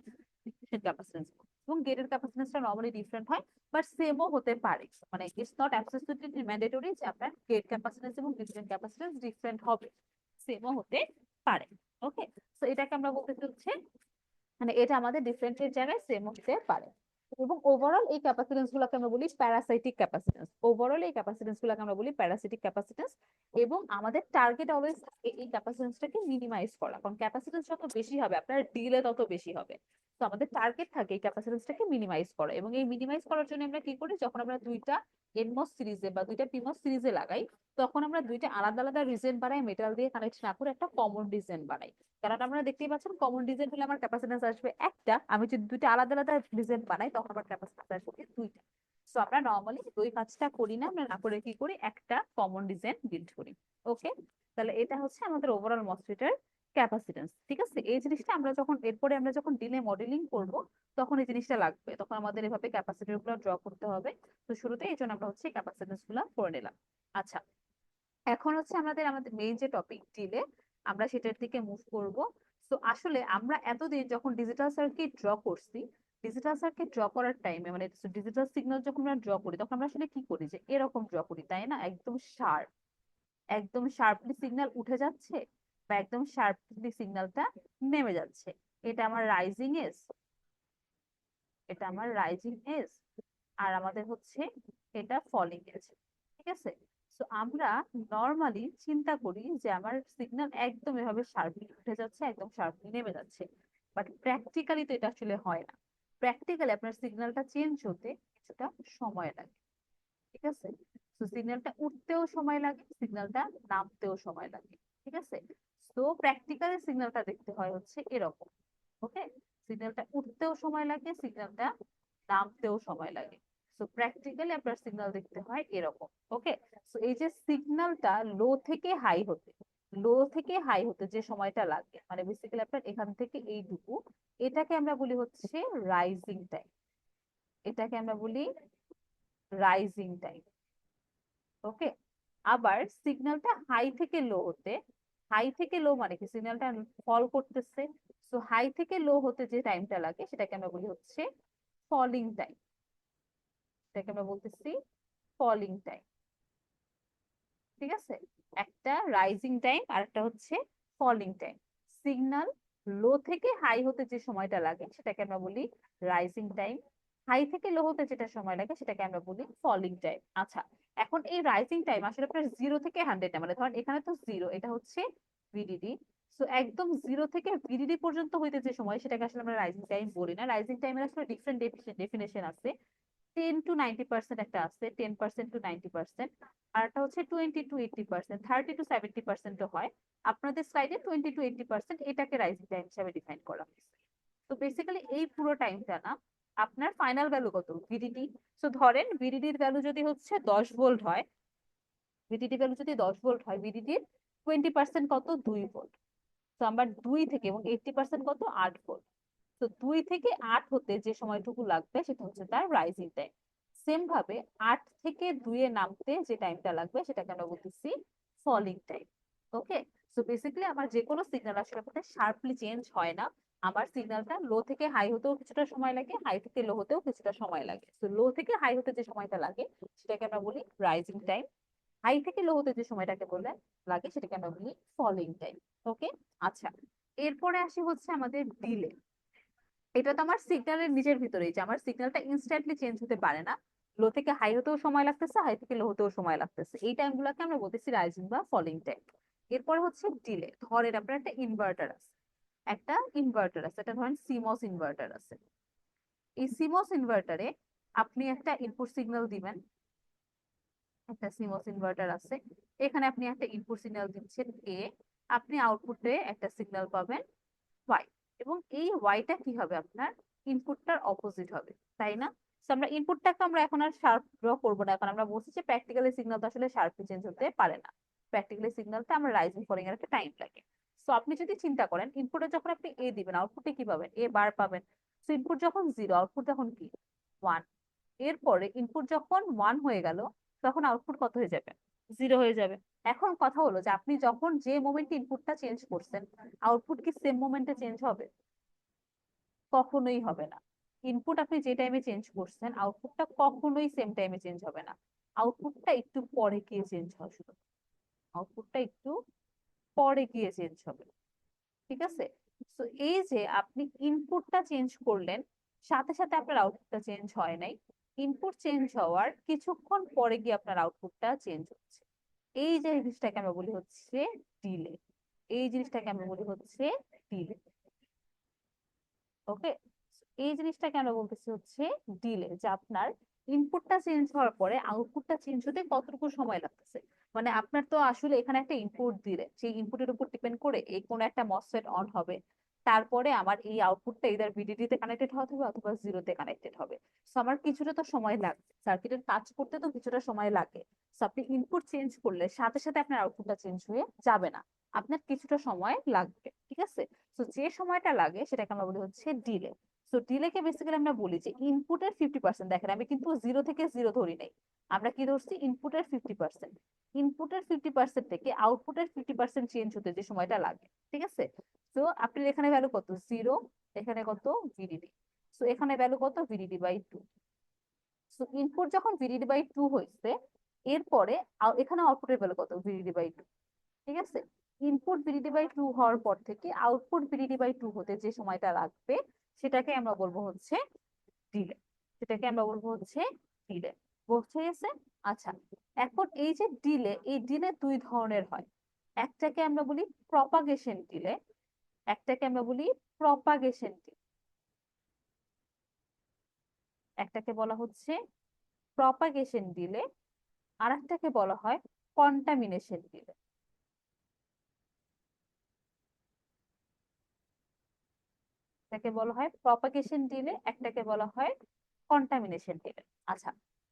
Diffusion capacitance. এবং গেটের ক্যাপাসিটেন্সটা নরমালি ডিফারেন্ট হয়, বাট সেমও হতে পারে। মানে ইটস নট অ্যাবসলিউটলি ম্যান্ডেটরি যে আপনার গেট ক্যাপাসিটেন্স এবং ডিফিউশন ক্যাপাসিটেন্স ডিফারেন্ট হবে, সেমও হতে পারে। ওকে, তো এটাকে আমরা বলতে হচ্ছে মানে এটা আমাদের ডিফারেন্টের জায়গায় সেম হতে পারে। এবং ওভারঅল এই ক্যাপাসিটেন্স গুলোকে আমরা বলি প্যারাসাইটিক ক্যাপাসিটেন্স। ওভারঅল এই ক্যাপাসিটেন্স গুলোকে আমরা বলি প্যারাসিটিক ক্যাপাসিটেন্স। এবং আমাদের টার্গেট অলওয়েজ এই ক্যাপাসিটেন্সটাকে মিনিমাইজ করা, কারণ ক্যাপাসিটেন্স যত বেশি হবে আপনার ডিলে তত বেশি হবে। তো আমাদের টার্গেট থাকে এই ক্যাপাসিটেন্সটাকে মিনিমাইজ করা, এবং এই মিনিমাইজ করার জন্য আমরা কি করি, যখন আমরা দুইটা এনমস সিরিজে বা দুইটা পিমস সিরিজে লাগাই, তখন আমরা দুইটা আলাদা আলাদা রিজন বানাই, মেটাল দিয়ে কানেক্ট না করে একটা কমন রিজন বানাই। কারণ আপনারা দেখতেই পাচ্ছেন কমন রিজন হলে আমার ক্যাপাসিট্যান্স আসবে একটা, আমি যদি দুইটা আলাদা আলাদা রিজন বানাই তখন আমার ক্যাপাসিট্যান্স আসবে দুইটা। সো আমরা নর্মালি ওই কাজটা করি না, আমরা না করে কি করি, একটা কমন রিজন বিল্ড করি। ওকে, তাহলে এটা হচ্ছে আমাদের ওভারঅল মসফেটের ক্যাপাসিট্যান্স। ঠিক আছে, এই জিনিসটা আমরা যখন এরপরে আমরা যখন ডিলে মডেলিং করব তখন এই জিনিসটা লাগবে, তখন আমাদের এভাবে ক্যাপাসিটর গুলো ড্র করতে হবে। তো শুরুতে এই জন্য আমরা হচ্ছে ক্যাপাসিট্যান্স গুলো করে নিলাম। আচ্ছা, এখন হচ্ছে আমাদের আমাদের মেইন যে টপিক ডিলে, আমরা সেটার দিকে মুভ করব। তো আসলে আমরা এতদিন যখন ডিজিটাল সার্কিট ড্র করছি, ডিজিটাল সার্কিট ড্র করার টাইমে মানে ডিজিটাল সিগন্যাল যখন আমরা ড্র করি তখন আমরা আসলে কি করি, যে এরকম ড্র করি তাই না, একদম শার্প, একদম শার্পলি সিগন্যাল উঠে যাচ্ছে বা একদম শার্পলি সিগন্যালটা নেমে যাচ্ছে। এটা আমার রাইজিং এজ, এটা আমার রাইজিং এজ, আর আমাদের হচ্ছে এটা ফলিং এজ। ঠিক আছে, তো আমরা নর্মালি চিন্তা করি যে আমার সিগন্যাল একদম এভাবে শার্পলি উঠে যাচ্ছে, একদম শার্পলি নেমে যাচ্ছে, বাট প্র্যাকটিক্যালি তো এটা আসলে হয় না। প্র্যাকটিক্যালি আপনার সিগন্যালটা চেঞ্জ হতে কিছুটা সময় লাগে। ঠিক আছে, তো সিগন্যালটা উঠতেও সময় লাগে, সিগন্যালটা নামতেও সময় লাগে। ঠিক আছে, তো প্র্যাকটিক্যালি সিগন্যালটা দেখতে হয় হচ্ছে এরকম। ওকে, সিগন্যালটা উঠতেও সময় লাগে, সিগন্যালটা নামতেও সময় লাগে। সো প্র্যাকটিক্যালি আপনার সিগন্যাল দেখতে হয় এরকম। ওকে, সো এই যে সিগন্যালটা লো থেকে হাই হতে, লো থেকে হাই হতে যে সময়টা লাগে, মানে বেসিক্যালি আপনার এখান থেকে এইটুকু, এটাকে আমরা বলি হচ্ছে রাইজিং টাইম, এটাকে আমরা বলি রাইজিং টাইম। ওকে, আবার সিগন্যালটা হাই থেকে লো হতে, হাই থেকে লো মানে কি, সিগন্যালটা ফল করতেছে, সো হাই থেকে লো হতে যে টাইমটা লাগে সেটাকে আমরা বলি হচ্ছে ফলিং টাইম, এটাকে আমরা বলতেছি ফলিং টাইম। ঠিক আছে, একটা রাইজিং টাইম আর একটা হচ্ছে ফলিং টাইম। সিগন্যাল লো থেকে হাই হতে যে সময়টা লাগে সেটাকে আমরা বলি রাইজিং টাইম, হাই থেকে লো হতে যেটা সময় লাগে সেটাকে আমরা বলি ফলিং টাইম। আচ্ছা, এখন এই রাইজিং টাইম আসলে আপনার 0 থেকে 100, মানে ধরেন এখানে তো 0, এটা হচ্ছে ভিডিডি। সো একদম 0 থেকে ভিডিডি পর্যন্ত হইতে যে সময় সেটাকে আসলে আমরা রাইজিং টাইম বলি না, রাইজিং টাইমের আসলে ডিফারেন্ট ডেফিনেশন আছে। 10 to 90% একটা আছে, 10% to 90%, আর একটা হচ্ছে 20 to 80%, 30 to 70%ও হয়। আপনাদের স্লাইডে 20 to 80% এটাকে রাইজিং টাইম হিসাবে ডিফাইন করা হয়েছে। তো বেসিক্যালি এই পুরো টাইমটা না, আপনার ফাইনাল ভ্যালু কত ভিডিডি। তো ধরেন ভিডিডির ভ্যালু যদি হচ্ছে 10 ভোল্ট হয়, ভিডিডি ভ্যালু যদি 10 ভোল্ট হয়, ভিডিডির 20% কত, 2 ভোল্ট। তো আমরা 2 থেকে, এবং 80% কত, 8 ভোল্ট। তো 2 থেকে 8 হতে যে সময়টুকু লাগবে সেটা হচ্ছে তার রাইজিং টাইম। সেম ভাবে 8 থেকে 2-এ নামতে যে টাইমটা লাগবে সেটাকে আমরা বলতেছি ফলিং টাইম। ওকে, সো বেসিক্যালি আমার যে কোনো সিগন্যাল আসলে শার্পলি চেঞ্জ হয় না, আমার সিগন্যালটা লো থেকে হাই হতেও কিছুটা সময় লাগে, হাই থেকে লো হতেও কিছুটা সময় লাগে। তো লো থেকে হাই হতে যে সময়টা লাগে সেটাকে আমরা বলি রাইজিং টাইম, হাই থেকে লো হতে যে সময়টাকে বলে লাগে সেটাকে আমরা বলি ফলিং টাইম। ওকে, আচ্ছা, এরপরে আসি হচ্ছে আমাদের ডিলে। এটা তো আমার সিগন্যালের নিজের ভিতরেই, যে আমার সিগন্যালটা ইনস্ট্যান্টলি চেঞ্জ হতে পারে না, লো থেকে হাই হতেও সময় লাগতেছে, হাই থেকে লো হতেও সময় লাগতেছে, এই টাইম গুলোকে আমরা বলতেছি রাইজিং বা ফলিং টাইম। এরপর হচ্ছে ডিলে। ধরেন আপনার একটা ইনভার্টার আছে, একটা ইনভার্টার আছে, এটা ধরেন সিমস ইনভার্টার আছে। এই সিমস ইনভার্টারে আপনি একটা ইনপুট সিগন্যাল দিবেন, একটা সিমস ইনভার্টার আছে, এখানে আপনি একটা ইনপুট সিগন্যাল দিচ্ছেন এ, আপনি আউটপুটে একটা সিগন্যাল পাবেন ওয়াই, এবং এই ওয়াইটা কি হবে, আপনার ইনপুটটার অপোজিট হবে, তাই না। তো আমরা ইনপুটটাকে আমরা এখন আর শার্প ড্র করবো না, এখন আমরা বলছি যে প্র্যাকটিক্যালি সিগন্যাল তো আসলে শার্পলি চেঞ্জ হতে পারে না, প্র্যাকটিক্যালি সিগন্যালটা আমরা রাইজিং ফলিং এর একটা টাইম লাগে। তো আপনি যদি চিন্তা করেন ইনপুটে যখন আপনি এ দিবেন আউটপুটে কি পাবেন, এ বার পাবেন। তো ইনপুট যখন 0, আউটপুট তখন কি 1। এরপরে ইনপুট যখন 1 হয়ে গেল তখন আউটপুট কত হয়ে যাবে, 0 হয়ে যাবে। এখন কথা হলো যে আপনি যখন যে মোমেন্টে ইনপুটটা চেঞ্জ করছেন, আউটপুট কি সেম মোমেন্টে চেঞ্জ হবে, কখনোই হবে না। ইনপুট আপনি যে টাইমে চেঞ্জ করছেন আউটপুটটা কখনোই সেম টাইমে চেঞ্জ হবে না, আউটপুটটা একটু পরে গিয়ে চেঞ্জ হয় শুধু, আউটপুটটা একটু পরে গিয়ে চেঞ্জ হবে। ঠিক আছে, তো এই যে আপনি ইনপুটটা চেঞ্জ করলেন, সাথে সাথে আপনার আউটপুটটা চেঞ্জ হয় নাই, ইনপুট চেঞ্জ হওয়ার কিছুক্ষণ পরে গিয়ে আপনার আউটপুটটা চেঞ্জ হচ্ছে, এই যে জিনিসটাকে আমরা বলি হচ্ছে ডিলে, এই জিনিসটাকে আমরা বলি হচ্ছে ডিলে। ওকে, এই জিনিসটা কেন বলতেছি হচ্ছে ডিলে, যে আপনার ইনপুটটা চেঞ্জ হওয়ার পরে আউটপুটটা চেঞ্জ হতে কতটুকু সময় লাগতেছে, মানে আপনার তো আসলে এখানে একটা ইনপুট দিলে সেই ইনপুটের উপর ডিপেন্ড করে এই কোনো একটা মসফেট অন হবে, তারপরে আমার এই আউটপুটটা ইদার ভিডিডি তে কানেক্টেড হতে হবে অথবা জিরোতে কানেক্টেড হবে। সো আমার কিছুটা তো সময় লাগবে, সার্কিটের কাজ করতে তো কিছুটা সময় লাগে। সো আপনি ইনপুট চেঞ্জ করলে সাথে সাথে আপনার আউটপুটটা চেঞ্জ হয়ে যাবে না, আপনার কিছুটা সময় লাগবে, ঠিক আছে। তো যে সময়টা লাগে সেটাকে আমরা বলি হচ্ছে ডিলে। সো ডিলেকে বেসিক্যালি আমরা বলি যে ইনপুটের 50%, দেখেন আমি কিন্তু জিরো থেকে জিরো ধরি নাই, আমরা কি ধরছি ইনপুটের 50%, ইনপুটের 50% থেকে আউটপুটের 50% চেঞ্জ হতে যে সময়টা লাগে, ঠিক আছে। তো আপনার এখানে ভ্যালু কত, জিরো, এখানে কত ভিডিডি, সো এখানে ভ্যালু কত VDD by two. So input যখন ভিডিডি বাই টু হয়েছে, এরপরে এখানে আউটপুটের ভ্যালু কত ভিডিডি বাই টু, ঠিক আছে। ইনপুট ভিডিডি বাই টু হওয়ার পর থেকে আউটপুট ভিডিডি বাই টু হতে যে সময়টা লাগবে সেটাকে আমরা বলবো হচ্ছে ডিলে, সেটাকে আমরা বলবো হচ্ছে ডিলে। বুঝতে গেছে? আচ্ছা, এখন এই যে ডিলে, এই ডিলে দুই ধরনের হয়, একটাকে আমরা বলি প্রপাগেশন ডিলে, একটাকে আমরা বলি প্রপাগেশন ডিলে, একটাকে বলা হচ্ছে প্রপাগেশন ডিলে, আর একটাকে বলা হয় কন্টামিনেশন ডিলে। একটাকে বলা হয় প্রপাগেশন ডিলে, একটাকে বলা হয় কন্টামিনেশন ডিলে। আচ্ছা,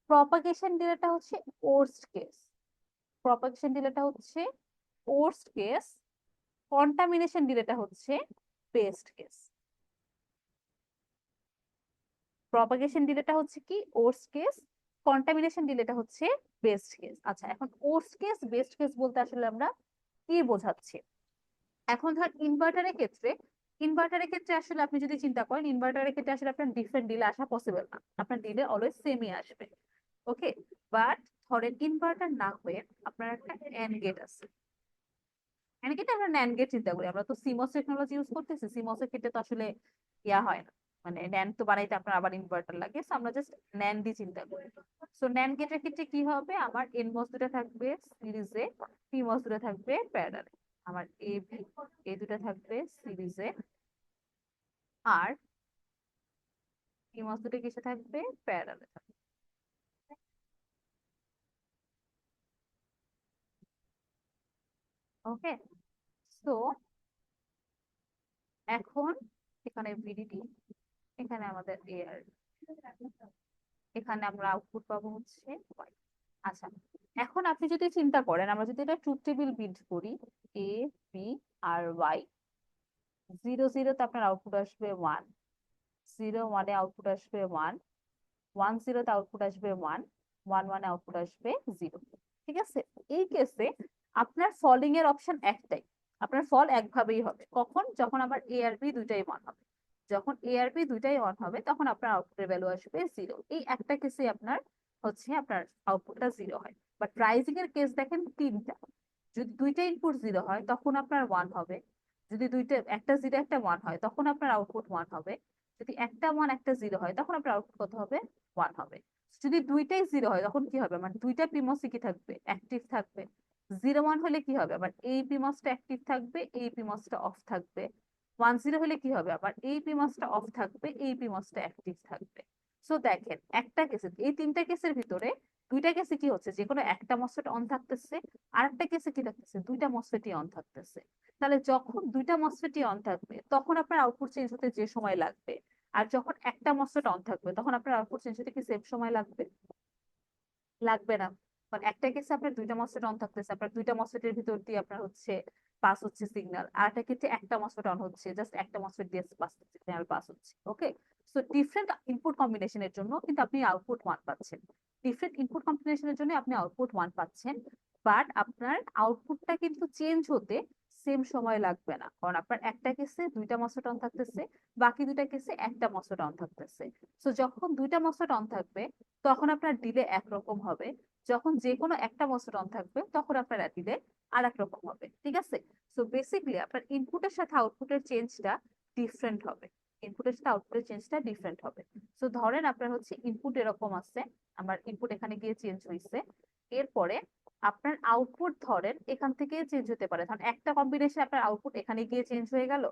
প্রপাগেশন ডিলেটা হচ্ছে ওর্স্ট কেস, প্রপাগেশন ডিলেটা হচ্ছে ওর্স্ট কেস, কন্টামিনেশন ডিলেটা হচ্ছে বেস্ট কেস। প্রপাগেশন ডিলেটা হচ্ছে কি ওর্স্ট কেস, কন্টামিনেশন ডিলেটা হচ্ছে বেস্ট কেস। আচ্ছা, এখন ওর্স্ট কেস বেস্ট কেস বলতে আসলে আমরা কি বোঝাচ্ছি, এখন ধর ইনভার্টারের ক্ষেত্রে, ইনভার্টারের ক্ষেত্রে আসলে আপনি যদি চিন্তা করেন ইনভার্টারের ক্ষেত্রে আসলে আপনার ডিফারেন্ট ডিলে আসা পসিবল না, আপনার ডিলে অলওয়েজ সেমই আসবে, ওকে। বাট ধরেন ইনভার্টার না হয়ে আপনার একটা এন্ড গেট আছে, এন্ড গেট আমরা ন্যান্ড গেট চিন্তা করি, আমরা তো সিমস টেকনোলজি ইউজ করতেছি, সিমস এর ক্ষেত্রে তো আসলে ইয়া হয় না, মানে ন্যান্ড তো বানাইতে আপনার আবার ইনভার্টার লাগে, সো আমরা জাস্ট ন্যান্ড দিয়ে চিন্তা করি। সো ন্যান্ড গেটের ক্ষেত্রে কি হবে, আমার এনমস দুটো থাকবে সিরিজে, পিমস দুটো থাকবে প্যারালালে, আমার এ বি এই দুটো থাকবে সিরিজে, আর পিমস দুটো কিসে থাকবে প্যারালালে থাকবে, ওকে। সো এখন এখানে ভিডিডি, এখানে আমাদের এয়ার, এখানে আমরা আউটপুট পাবো হচ্ছে y। আচ্ছা, এখন আপনি যদি চিন্তা করেন আমরা যদি এটা ট্রুথ টেবিল বিল্ড করি, A B R Y, zero জিরোতে আপনার আউটপুট আসবে ওয়ান, জিরো ওয়ানে আউটপুট আসবে ওয়ান, ওয়ান জিরোতে আউটপুট আসবে ওয়ান, ওয়ান ওয়ানে আউটপুট আসবে জিরো, ঠিক আছে। এই কেসে আপনার ফলিং এর অপশন একটাই, আপনার ফল একভাবেই হবে, কখন, যখন আমার এ আর বি দুইটাই ওয়ান হবে, যখন এ আর বি দুইটাই অন হবে তখন আপনার আউটপুটের ভ্যালু আসবে জিরো, এই একটা কেসে আপনার হচ্ছে আপনার আউটপুটটা জিরো হয়। বাট রাইজিং এর কেস দেখেন তিনটা, যদি দুইটা ইনপুট জিরো হয় তখন আপনার ওয়ান হবে, যদি দুইটা একটা জিরো একটা ওয়ান হয় তখন আপনার আউটপুট ওয়ান হবে, যদি একটা ওয়ান একটা জিরো হয় তখন আপনার আউটপুট কত হবে, ওয়ান হবে। যদি দুইটাই জিরো হয় তখন কি হবে, মানে দুইটা পিমসই কি থাকবে, অ্যাক্টিভ থাকবে। জিরো ওয়ান হলে কি হবে, আবার এই পিমসটা অ্যাক্টিভ থাকবে, এই পিমসটা অফ থাকবে। ওয়ান জিরো হলে কি হবে, আবার এই পিমসটা অফ থাকবে, এই পিমসটা অ্যাক্টিভ থাকবে। সো দেখেন একটা কেসে, এই তিনটা কেসের ভিতরে দুইটা কেসে কি হচ্ছে, যে কোনো একটা মসফেট অন থাকতেছে, আর একটা কেসে কি থাকতেছে, দুইটা মসফেটই অন থাকতেছে। তাহলে যখন দুইটা মসফেটই অন থাকবে তখন আপনার আউটপুট চেঞ্জ হতে যে সময় লাগবে, আর যখন একটা মসফেট অন থাকবে তখন আপনার আউটপুট চেঞ্জ হতে কি সেম সময় লাগবে, লাগবে না। কারণ একটা কেসে আপনার দুইটা মসফেট অন থাকতেছে, আপনার দুইটা মসফেটের ভিতর দিয়ে আপনার হচ্ছে পাস হচ্ছে সিগন্যাল, আর একটা ক্ষেত্রে একটা মসফেট অন হচ্ছে, জাস্ট একটা মসফেট দিয়ে সিগন্যাল পাস হচ্ছে, ওকে। সো ডিফারেন্ট ইনপুট কম্বিনেশনের জন্য কিন্তু আপনি আউটপুট ওয়ান পাচ্ছেন, ডিফারেন্ট ইনপুট কম্বিনেশনের জন্য আপনি আউটপুট ওয়ান পাচ্ছেন, বাট আপনার আউটপুটটা কিন্তু চেঞ্জ হতে সেম সময় লাগবে না, কারণ আপনার একটা কেসে দুইটা মসফেট অন থাকতেছে, বাকি দুইটা কেসে একটা মসফেট অন থাকতেছে। সো যখন দুইটা মসফেট অন থাকবে তখন আপনার ডিলে একরকম হবে, যখন যে কোনো একটা মসফেট অন থাকবে তখন আপনার ডিলে আর এক রকম হবে, ঠিক আছে। সো বেসিকলি আপনার ইনপুটের সাথে আউটপুটের চেঞ্জটা ডিফারেন্ট হবে, ইনপুটের সাথে আউটপুটের চেঞ্জটা ডিফারেন্ট হবে। সো ধরেন আপনার হচ্ছে ইনপুট এরকম আছে, আমার ইনপুট এখানে গিয়ে চেঞ্জ হয়েছে, এরপরে আপনার আউটপুট ধরেন এখান থেকে চেঞ্জ হতে পারে, ধরেন একটা কম্বিনেশন আপনার আউটপুট এখানে গিয়ে চেঞ্জ হয়ে গেল,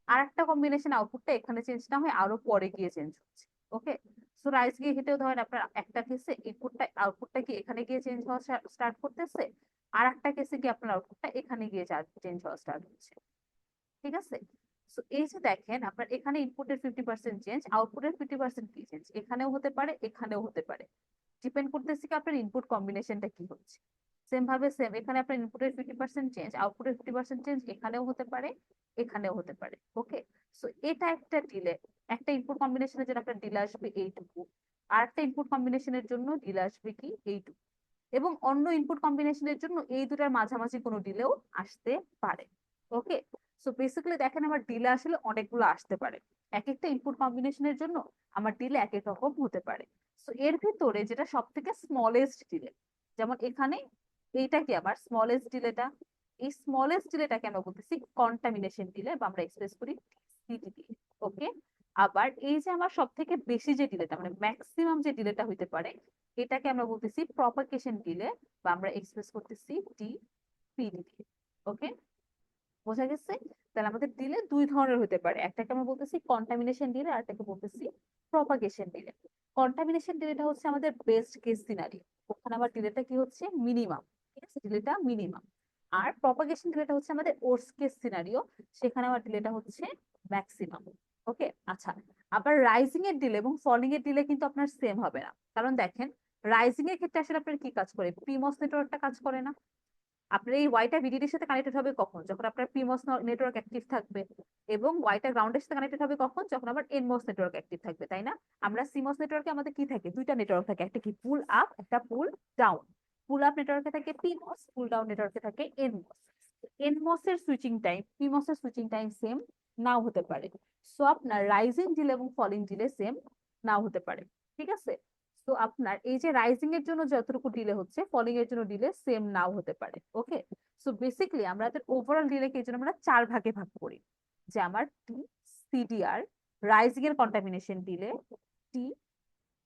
আর একটা কম্বিনেশন আউটপুটটা এখানে চেঞ্জ না হয়ে আরো পরে গিয়ে চেঞ্জ হচ্ছে, ওকে। সো রাইজিং এর ক্ষেত্রেও ধরেন আপনার একটা কেসে ইনপুটটা আউটপুটটা কি এখানে গিয়ে চেঞ্জ হওয়া স্টার্ট করতেছে, আর একটা কেসে কি আপনার আউটপুটটা এখানে গিয়ে চেঞ্জ হওয়া স্টার্ট হচ্ছে। ঠিক আছে। সো এই যে দেখেন আপনার এখানে ইনপুটের 50% চেঞ্জ, আউটপুটের 50% কি চেঞ্জ, এখানেও হতে পারে এখানেও হতে পারে, ডিপেন্ড করতেছে কি আপনার ইনপুট কম্বিনেশনটা কি হচ্ছে। সেম ভাবে সেম এখানে আপনার ইনপুটের 50% চেঞ্জ, আউটপুটের 50% চেঞ্জ এখানেও হতে পারে এখানেও হতে পারে। ওকে। সো এটা একটা ডিলে, একটা ইনপুট কম্বিনেশনের জন্য আপনার ডিলে আসবে এইটুকু, আর একটা ইনপুট কম্বিনেশনের জন্য ডিলে আসবে কি এইটুকু, এবং অন্য ইনপুট কম্বিনেশনের জন্য এই দুটার মাঝামাঝি কোনো ডিলেও আসতে পারে। ওকে। সো বেসিক্যালি দেখেন আমার ডিলে আসলে অনেকগুলো আসতে পারে, এক একটা ইনপুট কম্বিনেশনের জন্য আমার ডিলে এক এক রকম হতে পারে। সো এর ভিতরে যেটা সব থেকে স্মলেস্ট ডিলে, যেমন এখানে এইটা কি আমার স্মলেস্ট ডিলেটা, এই স্মলেস্ট ডিলেটাকে আমরা বলতেছি কন্টামিনেশন ডিলে, বা আমরা এক্সপ্রেস করি সিটি দিয়ে। ওকে। আবার এই যে আমার সব থেকে বেশি যে ডিলেটা মানে ম্যাক্সিমাম যে ডিলেটা হইতে পারে, এটাকে আমরা বলতেছি প্রপাগেশন ডিলে, বা আমরা এক্সপ্রেস করতেছি টি পিডি দিয়ে। ওকে। বোঝা গেছে? তাহলে আমাদের ডিলে দুই ধরনের হতে পারে, একটাকে আমরা বলতেছি কন্টামিনেশন ডিলে, আর একটাকে বলতেছি প্রপাগেশন ডিলে। কন্টামিনেশন ডিলেটা হচ্ছে আমাদের বেস্ট কেস সিনারিও, ওখানে আবার ডিলেটা কি হচ্ছে মিনিমাম। ঠিক আছে, ডিলেটা মিনিমাম। আর প্রপাগেশন ডিলেটা হচ্ছে আমাদের ওর্স্ট কেস সিনারিও, সেখানে আবার ডিলেটা হচ্ছে ম্যাক্সিমাম। ওকে। আচ্ছা, আবার রাইজিং এর ডিলে এবং ফলিং এর ডিলে কিন্তু আপনার সেম হবে না, কারণ দেখেন রাইজিং এর ক্ষেত্রে আসলে আপনার কি কাজ করে, পিমস নেটওয়ার্কটা কাজ করে না। আপনার এই ওয়াইটা ভিডিডির সাথে কানেক্টেড হবে কখন, যখন আপনার পিমস নেটওয়ার্ক অ্যাক্টিভ থাকবে, এবং ওয়াইটা গ্রাউন্ডের সাথে কানেক্টেড হবে কখন, যখন আবার এনমস নেটওয়ার্ক অ্যাক্টিভ থাকবে, তাই না? আমরা সিমস নেটওয়ার্কে আমাদের কি থাকে, দুইটা নেটওয়ার্ক থাকে, একটা কি পুল আপ, একটা পুল ডাউন। পুল আপ নেটওয়ার্কে থাকে পিমস, পুল ডাউন নেটওয়ার্কে থাকে এনমস। এনমস এর সুইচিং টাইম পিমস এর সুইচিং টাইম সেম নাও হতে পারে। সো আপনার রাইজিং ডিলে এবং ফলিং ডিলে সেম নাও হতে পারে। ঠিক আছে। তো আপনার এই যে রাইজিং এর জন্য যতটুকু ডিলে হচ্ছে, ফলিং এর জন্য ডিলে সেম নাও হতে পারে। ওকে। সো বেসিক্যালি আমাদের ওভারঅল ডিলেকে এই জন্য আমরা চার ভাগে ভাগ করি, যে আমার টি সিডিআর রাইজিং এর কন্টামিনেশন ডিলে, টি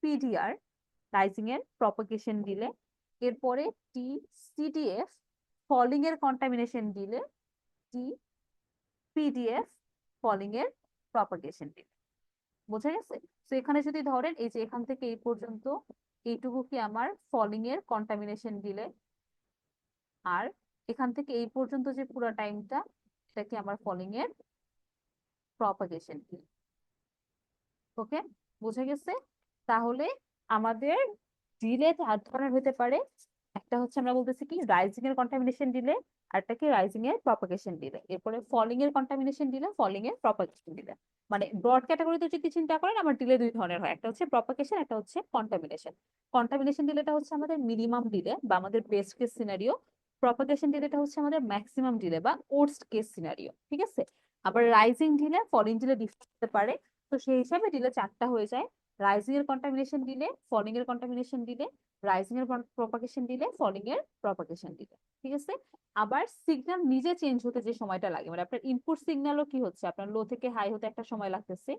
পিডিআর রাইজিং এর প্রপাগেশন ডিলে, এরপরে টি সিডিএফ ফলিং এর কন্টামিনেশন ডিলে, টি পিডিএফ ফলিং এর প্রপাগেশন ডিলে। বোঝা গেছে? তো এখানে যদি ধরেন এই যে এখান থেকে এই পর্যন্ত এইটুকু কি আমার ফলিং এর কন্টামিনেশন ডিলে, আর এখান থেকে এই পর্যন্ত যে পুরো টাইমটা এটা কি আমার ফলিং এর প্রপাগেশন ডিলে। ওকে। বুঝে গেছে? তাহলে আমাদের ডিলে চার ধরনের হতে পারে, একটা হচ্ছে আমরা বলতেছি কি রাইজিং এর কন্টামিনেশন ডিলে, আরটা কি রাইজিং এর প্রপাগেশন ডিলে, এরপরে ফলিং এর কন্টামিনেশন ডিলে, ফলিং এর প্রপাগেশন ডিলে। মানে ব্রড ক্যাটাগরিতে যদি চিন্তা করেন আমার ডিলে দুই ধরনের হয়, একটা হচ্ছে প্রপাগেশন, একটা হচ্ছে কন্টামিনেশন। কন্টামিনেশন ডিলেটা হচ্ছে আমাদের মিনিমাম ডিলে বা আমাদের বেস্ট কেস সিনারিও, প্রপাগেশন ডিলেটা হচ্ছে আমাদের ম্যাক্সিমাম ডিলে বা ওর্স্ট কেস সিনারিও। ঠিক আছে। আবার rising delay falling delay different হতে পারে, তো সেই হিসাবে ডিলে চারটা হয়ে যায়, রাইজিং এর কন্টামিনেশন দিলে, ফলিং এর কন্টামিনেশন দিলে, রাইজিং এর প্রপাগেশন দিলে, ফলিং এর প্রপাগেশন দিলে। ঠিক আছে। আবার সিগন্যাল নিজে চেঞ্জ হতে যে সময়টা লাগে, মানে আপনার ইনপুট সিগন্যালও কি হচ্ছে আপনার লো থেকে হাই হতে একটা সময় লাগতেছে,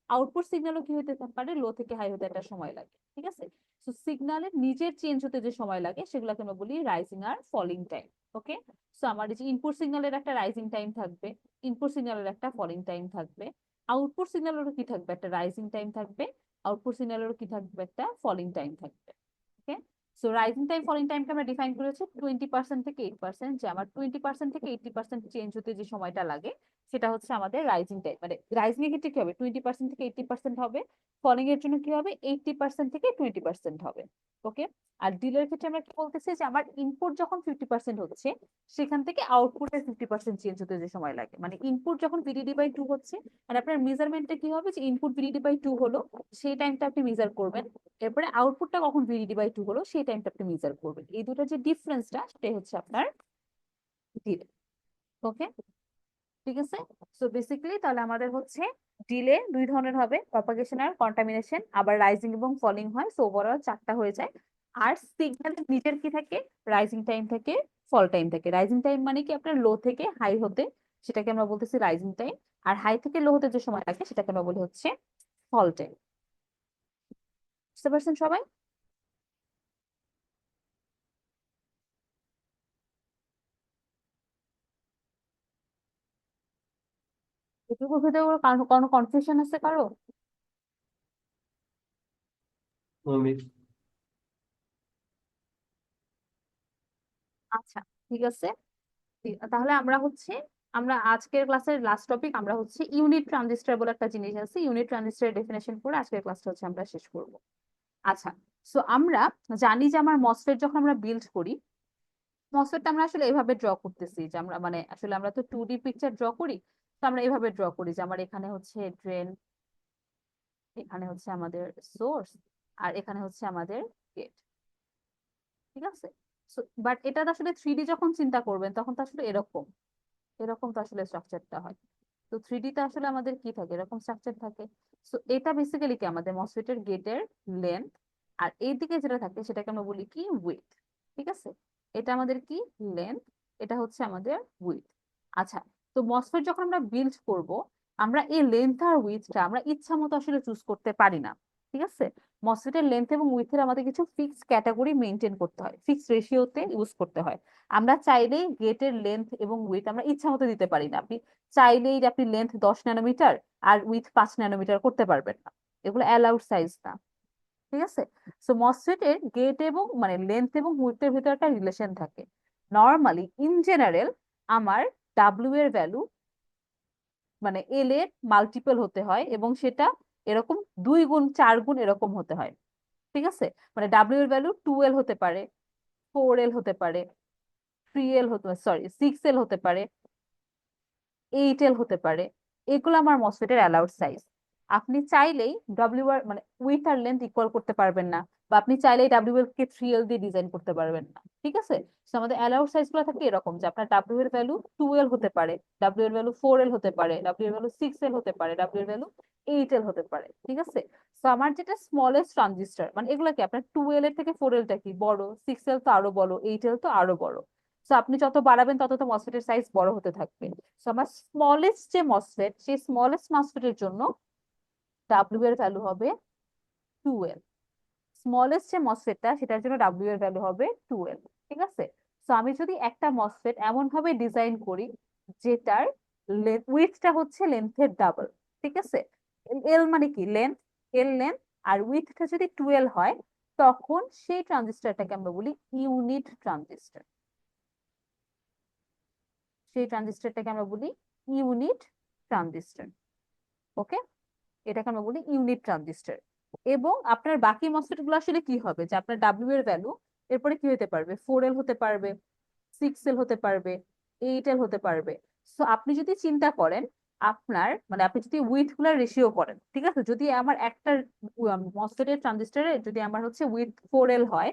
আউটপুট সিগন্যালও কি হতে পারে লো থেকে হাই হতে একটা সময় লাগে। ঠিক আছে। তো সিগন্যালের নিজের চেঞ্জ হতে যে সময় লাগে সেগুলোকে আমরা বলি রাইজিং আর ফলিং টাইম। ওকে। সো আমার এই যে ইনপুট সিগন্যালের একটা রাইজিং টাইম থাকবে, ইনপুট সিগন্যালের একটা ফলিং টাইম থাকবে, আউটপুট সিগন্যালেরও কি থাকবে একটা রাইজিং টাইম থাকবে, আউটপুট সিগন্যালেরও কি থাকবে একটা ফলিং টাইম থাকবে। ওকে। সো রাইজিং টাইম ফলিং টাইমকে আমরা ডিফাইন করেছি 20% থেকে 8%, যে আমার 20% থেকে 80% চেঞ্জ হতে যে সময়টা লাগে সেটা হচ্ছে আমাদের রাইজিং টাইম। মানে রাইজিং এর ক্ষেত্রে কি হবে 20% থেকে 80% হবে, ফলিং এর জন্য কি হবে 80% থেকে 20% হবে। ওকে। আর ডিলের ক্ষেত্রে আমরা কি বলতেছি যে আমার ইনপুট যখন 50% হচ্ছে সেখান থেকে আউটপুটের 50% চেঞ্জ হতে যে সময় লাগে, মানে ইনপুট যখন VDD/2 হচ্ছে, মানে আপনার মেজারমেন্টে কি হবে যে ইনপুট VDD/2 হলো সেই টাইমটা আপনি মেজার করবেন, এরপরে আউটপুটটা কখন VDD/2 হলো সেই টাইমটা আপনি মেজার করবেন, এই দুটো যে ডিফারেন্সটা সেটাই হচ্ছে আপনার ডিলে। ওকে। ঠিক আছে। সো বেসিক্যালি তাহলে আমাদের হচ্ছে ডিলে দুই ধরনের হবে, প্রপাগেশন আর কন্টামিনেশন, আবার রাইজিং এবং ফলিং হয়, সো ওভারঅল চারটা হয়ে যায়। আর সিগন্যালের নিজের কি থাকে, রাইজিং টাইম থাকে, ফল টাইম থাকে। রাইজিং টাইম মানে কি আপনার লো থেকে হাই হতে, সেটাকে আমরা বলতেছি রাইজিং টাইম, আর হাই থেকে লো হতে যে সময় লাগে সেটাকে আমরা বলি হচ্ছে ফল টাইম। বুঝতে পারছেন সবাই? এটুকুর ভিতরে কোনো কনফিউশন আছে কারো? আচ্ছা, ঠিক আছে। তাহলে আমরা আজকের ক্লাসের লাস্ট টপিক আমরা হচ্ছে ইউনিট ট্রানজিস্টর বলে একটা জিনিস আছে, ইউনিট ট্রানজিস্টরের ডেফিনেশন করে আজকের ক্লাসটা হচ্ছে আমরা শেষ করব। আচ্ছা, সো আমরা জানি যে আমার মসফেট যখন আমরা বিল্ড করি, মসফেটটা আমরা আসলে এভাবে ড্র করতেছি যে আমরা মানে আসলে আমরা তো 2D পিকচার ড্র করি। তো আমরা এভাবে ড্র করি যে আমার এখানে হচ্ছে ড্রেন, এখানে হচ্ছে আমাদের সোর্স, আর এখানে হচ্ছে আমাদের গেট। ঠিক আছে। বাট এটা তো আসলে 3D যখন চিন্তা করবেন তখন তো আসলে এরকম এরকম তো আসলে স্ট্রাকচারটা হয়। তো 3D তে আসলে আমাদের কি থাকে, এরকম স্ট্রাকচার থাকে। সো এটা বেসিক্যালি কি আমাদের মসফেটের গেটের লেন্থ, আর এইদিকে যেটা থাকে সেটাকে আমরা বলি কি উইথ। ঠিক আছে, এটা আমাদের কি লেন্থ, এটা হচ্ছে আমাদের উইথ। আচ্ছা, তো মসফেট যখন আমরা বিল্ড করব, আমরা এই লেন্থ আর উইথটা আমরা ইচ্ছা মতো আসলে চুজ করতে পারি না। ঠিক আছে, মসফেটের লেন্থ এবং উইথের আমাদের কিছু ফিক্সড ক্যাটাগরি মেনটেন করতে হয়, ফিক্সড রেশিওতে ইউজ করতে হয়। আমরা চাইলেই গেটের লেন্থ এবং উইথ আমরা ইচ্ছা মতো দিতে পারি না। আপনি চাইলেই যে আপনি লেন্থ 10 ন্যানোমিটার আর উইথ 5 ন্যানোমিটার করতে পারবেন না, এগুলো অ্যালাউড সাইজ না। ঠিক আছে। সো মসফেটের গেট এবং মানে লেন্থ এবং উইথের ভিতরে একটা রিলেশন থাকে। নর্মালি ইন জেনারেল আমার ডাব্লিউ এর ভ্যালু মানে এল এর মাল্টিপল হতে হয়, এবং সেটা এরকম 2 গুণ 4 গুণ এরকম হতে হয়। ঠিক আছে, মানে ডাব্লিউ এর ভ্যালু 2L হতে পারে, 4L হতে পারে, 3L হতে সরি 6L হতে পারে, 8L হতে পারে। এগুলো আমার মসফেটের অ্যালাউড সাইজ। আপনি চাইলেই ডাব্লিউ আর মানে উইথ আর লেন্থ ইকুয়াল করতে পারবেন না, বা আপনি চাইলেই ডাব্লিউ এল কে 3L দিয়ে ডিজাইন করতে পারবেন না। ঠিক আছে, তো আমাদের অ্যালাউড সাইজ গুলো থাকে এরকম যে আপনার ডাব্লিউ এর ভ্যালু 2L হতে পারে, ডাব্লিউ এর ভ্যালু 4L হতে পারে, ডাব্লিউ এর ভ্যালু 6L হতে পারে, ডাব্লিউ এর ভ্যালু 8L হতে পারে। ঠিক আছে, তো আমার যেটা স্মলেস্ট ট্রানজিস্টর মানে এগুলো কি আপনার 2L এর থেকে 4L টা কি বড়, 6L তো আরো বড়, 8L তো আরো বড়। তো আপনি যত বাড়াবেন তত তো মসফেটের সাইজ বড় হতে থাকবে। তো আমার স্মলেস্ট যে মসফেট, সেই স্মলেস্ট মসফেটের জন্য ডাব্লিউ এর ভ্যালু হবে 2L। স্মলেস্ট যে মসফেটটা সেটার জন্য ডাব্লিউ এর ভ্যালু হবে 2L। ঠিক আছে, তো আমি যদি একটা মসফেট এমন ভাবে ডিজাইন করি যেটার উইথটা হচ্ছে লেন্থের ডাবল। ঠিক আছে, এল মানে কি লেন্থ, এল লেন্থ, আর উইথটা যদি 2L হয়, তখন সেই ট্রানজিস্টরটাকে আমরা বলি ইউনিট ট্রানজিস্টর। সেই ট্রানজিস্টরটাকে আমরা বলি ইউনিট ট্রানজিস্টর। ওকে, এটাকে আমরা বলি ইউনিট ট্রানজিস্টর। এবং আপনার বাকি মসফেট গুলো আসলে কি হবে যে আপনার ডাব্লিউ এর ভ্যালু এরপরে কি হতে পারবে, 4L হতে পারবে, 6L হতে পারবে, 8L হতে পারবে। সো আপনি যদি চিন্তা করেন আপনার মানে আপনি যদি উইথ গুলার রেশিও করেন, ঠিক আছে, যদি আমার একটা মসফেটের ট্রানজিস্টরে যদি আমার হচ্ছে উইথ 4L হয়,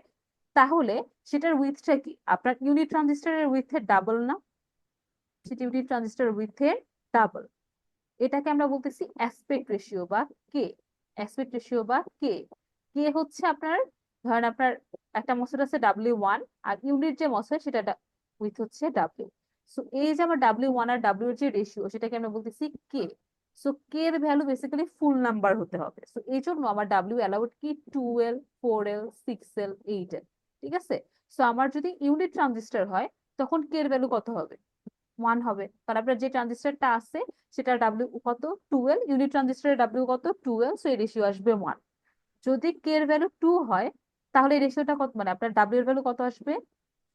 তাহলে সেটার উইথটা কি আপনার ইউনিট ট্রানজিস্টরের উইথের ডাবল না? সেটা ইউনিট ট্রানজিস্টর উইথের ডাবল। এটাকে আমরা বলতেছি অ্যাসপেক্ট রেশিও বা কে। অ্যাসপেক্ট রেশিও বা কে, কে হচ্ছে আপনার ধরেন আপনার একটা মসফেট আছে W1, আর ইউনিট যে মসফেট সেটা উইথ হচ্ছে ডাব্লিউ। সো এই যে আমার W1 আর ডাব্লিউ এর যে রেশিও সেটাকে আমরা বলতেছি কে। সো কে এর ভ্যালু বেসিক্যালি ফুল নাম্বার হতে হবে। সো এই জন্য আমার ডাব্লিউ অ্যালাউড কি 2L, 4L, 6L, 8L। ঠিক আছে, সো আমার যদি ইউনিট ট্রানজিস্টর হয় তখন কে এর ভ্যালু কত হবে, 1 হবে, কারণ আপনার যে ট্রানজিস্টরটা আছে সেটা ডাব্লিউ কত 2L, ইউনিট ট্রানজিস্টরের ডাব্লিউ কত 2L, সো এই রেশিও আসবে 1। যদি কে এর ভ্যালু 2 হয়, তাহলে এই রেশিওটা কত মানে আপনার ডাব্লিউ এর ভ্যালু কত আসবে,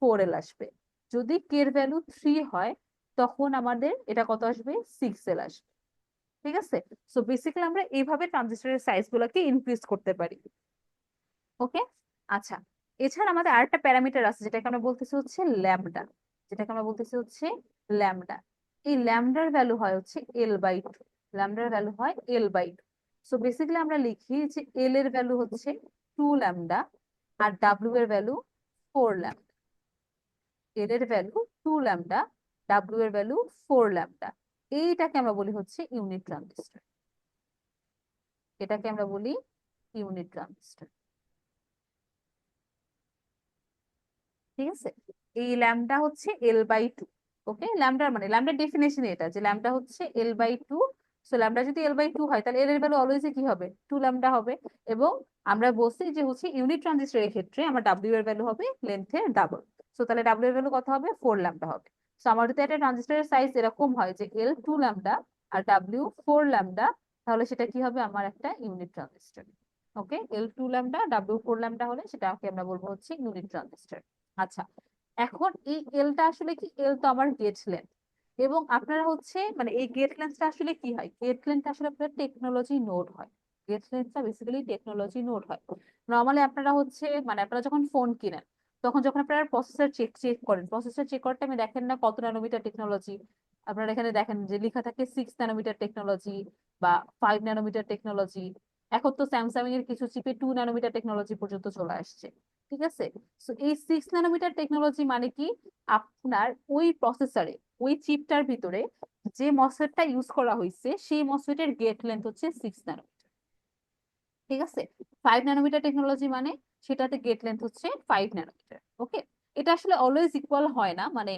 4L আসবে। যদি কে এর ভ্যালু 3 হয়, তখন আমাদের এটা কত আসবে, 6L আসবে। ঠিক আছে, সো বেসিক্যালি আমরা এইভাবে ট্রানজিস্টরের সাইজ গুলোকে ইনক্রিজ করতে পারি। ওকে, আচ্ছা, এছাড়া আমাদের আরেকটা প্যারামিটার আছে যেটাকে আমরা বলতেছি হচ্ছে ল্যামডা, যেটাকে আমরা বলতেছি হচ্ছে ল্যামডা। এই ল্যামডার ভ্যালু হয় হচ্ছে L/2। ল্যামডার ভ্যালু হয় L/2। সো বেসিক্যালি আমরা লিখি যে এল এর ভ্যালু হচ্ছে 2λ, আর ডাব্লিউ এর ভ্যালু 4λ। এল এর ভ্যালু 2λ, ডাব্লিউ এর ভ্যালু 4λ। এইটাকে আমরা বলি হচ্ছে ইউনিট ট্রানজিস্টর। এটাকে আমরা বলি ইউনিট ট্রানজিস্টর। ঠিক আছে, এই ল্যামডা হচ্ছে L/2। ওকে, ল্যামডার মানে ল্যামডার ডেফিনেশন এটা যে ল্যামডা হচ্ছে L/2। সো ল্যামডা যদি L/2 হয় তাহলে এল এর ভ্যালু অলওয়েজ কি হবে, 2λ হবে। এবং আমরা বলছি যে হচ্ছে ইউনিট ট্রানজিস্টরের ক্ষেত্রে আমার ডাব্লিউ এর ভ্যালু হবে লেন্থের ডাবল। সো তাহলে ডাব্লিউ এর ভ্যালু কত হবে, 4λ হবে। সো আমার যদি একটা ট্রানজিস্টরের সাইজ এরকম হয় যে L 2λ আর ডাব্লিউ 4λ, তাহলে সেটা কি হবে আমার একটা ইউনিট ট্রানজিস্টর। ওকে, L2 ল্যামডা W4 ল্যামডা হলে সেটাকে আমরা বলবো হচ্ছে ইউনিট ট্রানজিস্টর। আচ্ছা, এখন এই এলটা আসলে কি, এল তো আমার গেট লেন্থ, এবং আপনারা হচ্ছে মানে এই গেট লেন্থটা আসলে কি হয়, গেট লেন্থ আসলে আপনার টেকনোলজি নোড হয়। গেট লেন্থটা বেসিক্যালি টেকনোলজি নোড হয়। নর্মালি আপনারা হচ্ছে মানে আপনারা যখন ফোন কিনেন, তখন যখন আপনারা প্রসেসর চেক চেক করেন, প্রসেসর চেক করতে আমি দেখেন না কত ন্যানোমিটার টেকনোলজি, আপনারা এখানে দেখেন যে লেখা থাকে 6 ন্যানোমিটার টেকনোলজি বা 5 ন্যানোমিটার টেকনোলজি। এখন তো স্যামসাং এর কিছু চিপে 2 ন্যানোমিটার টেকনোলজি পর্যন্ত চলে আসছে। ঠিক আছে, তো এই 6 ন্যানোমিটার টেকনোলজি মানে কি, আপনার ওই প্রসেসরে, ওই চিপটার ভিতরে যে মসফেটটা ইউজ করা হয়েছে সেই মসফেটের গেট লেন্থ হচ্ছে 6 ন্যানোমিটার। ঠিক আছে, 5 ন্যানোমিটার টেকনোলজি মানে সেটাতে গেট লেন্থ হচ্ছে 5 ন্যানোমিটার। ওকে, এটা আসলে অলওয়েজ ইকুয়াল হয় না, মানে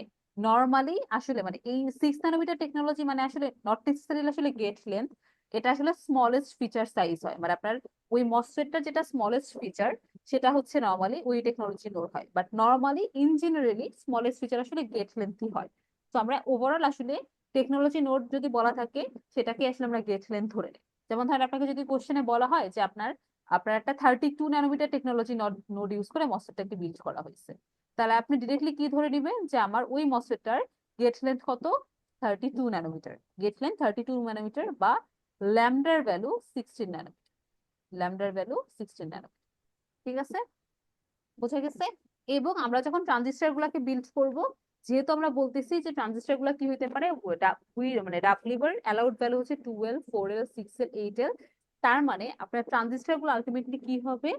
নর্মালি আসলে মানে এই 6 ন্যানোমিটার টেকনোলজি মানে আসলে নট নেসেসারিলি আসলে গেট লেন্থ, এটা আসলে স্মলেস্ট ফিচার সাইজ হয়, মানে আপনার ওই মসফেটটা যেটা স্মলেস্ট ফিচার সেটা হচ্ছে নর্মালি ওই টেকনোলজি নোড হয়, but normally in generally smallest feature আসলে গেট লেন্থই হয়। তো আমরা ওভারঅল আসলে টেকনোলজি নোড যদি বলা থাকে সেটাকে আসলে আমরা গেট লেন্থ ধরে নিই। যেমন ধরেন আপনাকে যদি কোশ্চেনে বলা হয় যে আপনার আপনার একটা 32 ন্যানোমিটার টেকনোলজি নোড ইউজ করে মসফেটটাকে বিল্ড করা হয়েছে, তাহলে আপনি ডিরেক্টলি কি ধরে নেবেন যে আমার ওই মসফেটটার গেট লেন্থ কত, 32 ন্যানোমিটার, গেট লেন্থ 32 ন্যানোমিটার, বা ল্যামডার ভ্যালু 16 ন্যানোমিটার, ল্যামডার ভ্যালু 16 ন্যানোমিটার। ঠিক আছে, বোঝা গেছে। এবং আমরা যখন ট্রানজিস্টর গুলাকে বিল্ড করব, যেহেতু আমরা বলতেছি যে ট্রানজিস্টর গুলা কি হইতে পারে, মানে রাফলিভার অ্যালাউড ভ্যালু হচ্ছে 2L 4L 6L 8L, তার মানে আপনার ট্রানজিস্টর গুলো আলটিমেটলি কি হবে,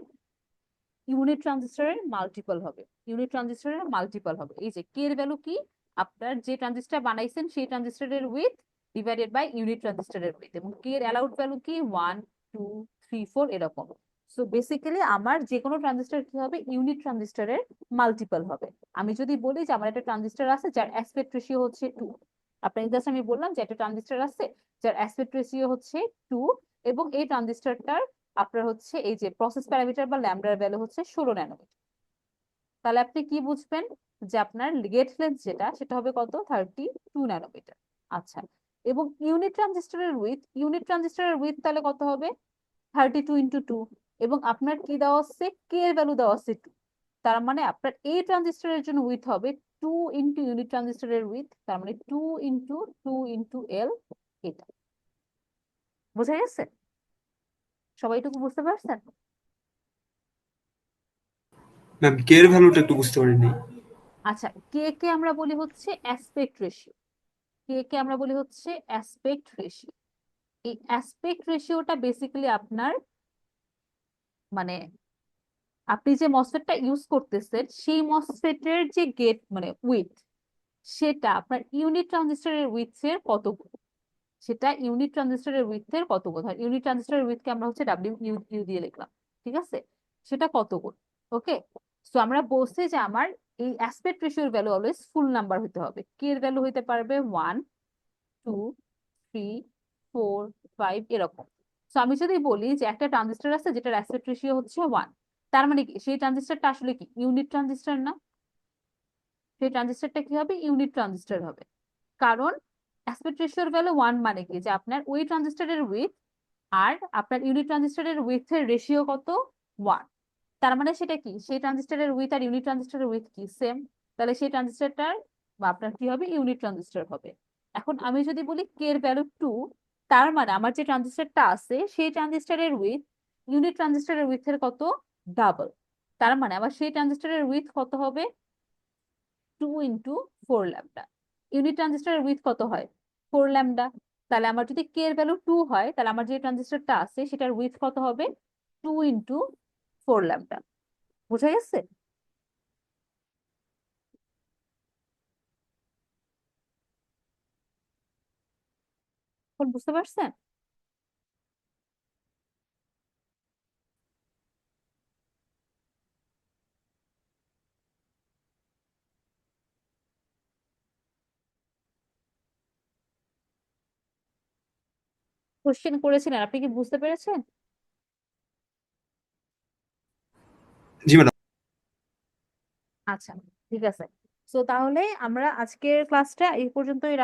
ইউনিট ট্রানজিস্টরের মাল্টিপল হবে, ইউনিট ট্রানজিস্টরের মাল্টিপল হবে। এই যে কে এর ভ্যালু কি, আপনার যে ট্রানজিস্টর বানাইছেন সেই ট্রানজিস্টরের উইথ ডিভাইডেড বাই ইউনিট ট্রানজিস্টরের উইথ, এবং কে এর অ্যালাউড ভ্যালু কি 1 2 3 4 এরকম। সো বেসিক্যালি আমার যে কোনো ট্রানজিস্টর কি হবে, ইউনিট ট্রানজিস্টরের মাল্টিপল হবে। আমি যদি বলি যে আমার একটা ট্রানজিস্টর আছে যার অ্যাসপেক্ট রেশিও হচ্ছে 2, আপনার জাস্ট আমি বললাম যে একটা ট্রানজিস্টর আছে যার অ্যাসপেক্ট রেশিও হচ্ছে 2, এবং এই ট্রানজিস্টরটার আপনার হচ্ছে এই যে প্রসেস প্যারামিটার বা ল্যামডার ভ্যালু হচ্ছে 16 ন্যানোমিটার, তাহলে আপনি কি বুঝবেন যে আপনার গেট লেন্থ যেটা সেটা হবে কত, 32 ন্যানোমিটার। আচ্ছা, এবং ইউনিট ট্রানজিস্টরের উইথ তাহলে কত হবে, 32 × 2, এবং আপনার কি দেওয়া আছে, কে এর ভ্যালু দেওয়া আছে 2, তার মানে আপনার এই ট্রানজিস্টরের জন্য উইথ হবে 2 × ইউনিট ট্রানজিস্টরের উইথ, তার মানে 2 × 2 × L, এটা বোঝা গেছে, সবাই এটুকু বুঝতে পারছেন? ম্যাম কে এর ভ্যালুটা একটু বুঝতে পারিনি। আচ্ছা, কে কে আমরা বলি হচ্ছে অ্যাসপেক্ট রেশিও, কে কে আমরা বলি হচ্ছে অ্যাসপেক্ট রেশিও। এই অ্যাসপেক্ট রেশিওটা বেসিক্যালি আপনার মানে আপনি যে মসফেটটা ইউজ করতেছেন সেই মসফেটের যে গেট মানে উইথ, সেটা আপনার ইউনিট ট্রানজিস্টরের উইথের কত গুণ, সেটা ইউনিট ট্রানজিস্টরের উইথের কত গুণ হয়, ইউনিট ট্রানজিস্টরের উইথকে আমরা হচ্ছে ডাব্লিউ ইউ ইউ দিয়ে লিখলাম। ঠিক আছে, সেটা কত গুণ। ওকে, সো আমরা বলছি যে আমার এই অ্যাসপেক্ট রেশিওর ভ্যালু অলওয়েজ ফুল নাম্বার হতে হবে, কে এর ভ্যালু হইতে পারবে 1 2 3 4 5 এরকম। তো আমি যদি বলি যে একটা ট্রানজিস্টর আছে যেটার অ্যাসপেক্ট রেশিও হচ্ছে 1, তার মানে কি সেই ট্রানজিস্টরটা আসলে কি ইউনিট ট্রানজিস্টর না, সেই ট্রানজিস্টরটা কি হবে, ইউনিট ট্রানজিস্টর হবে। কারণ অ্যাসপেক্ট রেশিওর ভ্যালু 1 মানে কি, যে আপনার ওই ট্রানজিস্টরের উইথ আর আপনার ইউনিট ট্রানজিস্টরের উইথের রেশিও কত, 1, তার মানে সেটা কি সেই ট্রানজিস্টরের উইথ আর ইউনিট ট্রানজিস্টরের উইথ কি সেম, তাহলে সেই ট্রানজিস্টরটার বা আপনার কি হবে, ইউনিট ট্রানজিস্টর হবে। এখন আমি যদি বলি কে এর ভ্যালু 2, তার মানে আমার যে ট্রানজিস্টরটা আছে সেই ট্রানজিস্টরের উইথ ইউনিট ট্রানজিস্টরের উইথের কত, ডাবল, তার মানে আবার সেই ট্রানজিস্টরের উইথ কত হবে, 2 × 4 ল্যামডা। ইউনিট ট্রানজিস্টরের উইথ কত হয়, 4 ল্যামডা, তাহলে আমার যদি কে এর ভ্যালু 2 হয় তাহলে আমার যে ট্রানজিস্টরটা আছে সেটার উইথ কত হবে, 2 × 4 ল্যামডা। বুঝা গেছে? এখন বুঝতে পারছেন? কোশ্চেন করেছিলেন, আপনি কি বুঝতে পেরেছেন? জি ম্যাডাম। আচ্ছা, ঠিক আছে। তো তাহলে আমরা আজকের ক্লাসটা এই পর্যন্তই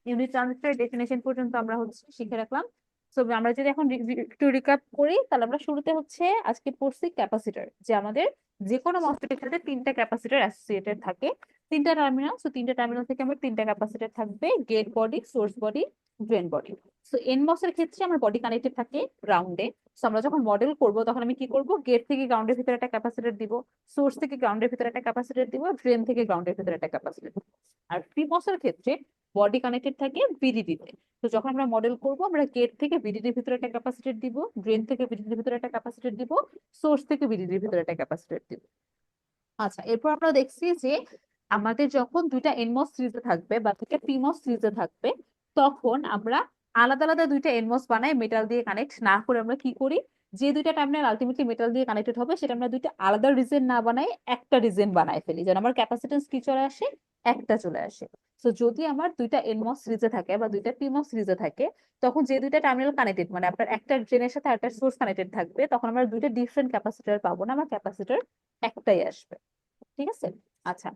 ইউনিট ট্রানজিস্টরের ডেফিনেশন পর্যন্ত আমরা হচ্ছে শিখে রাখলাম। সো আমরা যদি এখন একটু রিক্যাপ করি, তাহলে আমরা শুরুতে হচ্ছে আজকে পড়ছি ক্যাপাসিটর, যে আমাদের যে কোনো মসফেটের সাথে তিনটা ক্যাপাসিটর অ্যাসোসিয়েটেড থাকে, তিনটা টার্মিনাল। সো তিনটা টার্মিনাল থেকে আমার তিনটা ক্যাপাসিটর থাকবে, gate body, source body, drain body. So NMOS এর ক্ষেত্রে আমার বডি কানেক্টেড থাকে গ্রাউন্ডে। সো আমরা যখন মডেল করব তখন আমি কি করব, গেট থেকে গ্রাউন্ডের ভিতরে একটা ক্যাপাসিটর দিব, সোর্স থেকে গ্রাউন্ডের ভিতরে একটা ক্যাপাসিটর দিব, ড্রেন থেকে গ্রাউন্ডের ভিতরে একটা ক্যাপাসিটর দিব। আর পিমস এর ক্ষেত্রে বডি কানেক্টেড থাকে ভিডিডি তে। তো যখন আমরা মডেল করব, আমরা গেট থেকে ভিডিডির ভিতরে একটা ক্যাপাসিটর দিব, ড্রেন থেকে ভিডিডির ভিতরে একটা ক্যাপাসিটর দিব, সোর্স থেকে ভিডিডির ভিতরে একটা ক্যাপাসিটর দিব। আচ্ছা, এরপর আমরা দেখছি যে আমাদের যখন দুইটা এনমস সিরিজে থাকবে বা দুইটা পিমস সিরিজে থাকবে, তখন আমরা আলাদা আলাদা দুইটা এনমস বানাই মেটাল দিয়ে কানেক্ট না করে। আমরা কি করি, যে দুইটা টার্মিনাল আলটিমেটলি মেটাল দিয়ে কানেক্টেড হবে, সেটা আমরা দুইটা আলাদা রিজন না বানাই একটা রিজন বানাই ফেলি, যেন আমার ক্যাপাসিটেন্স কি চলে আসে, একটা চলে আসে। তো যদি আমার দুইটা এনমস সিরিজে থাকে বা দুইটা পিমস সিরিজে থাকে, তখন যে দুইটা টার্মিনাল কানেক্টেড, মানে আপনার একটা ড্রেনের সাথে একটা সোর্স কানেক্টেড থাকবে, তখন আমরা দুইটা ডিফারেন্ট ক্যাপাসিটর পাবো না, আমার ক্যাপাসিটর একটাই আসবে। ঠিক আছে। আচ্ছা,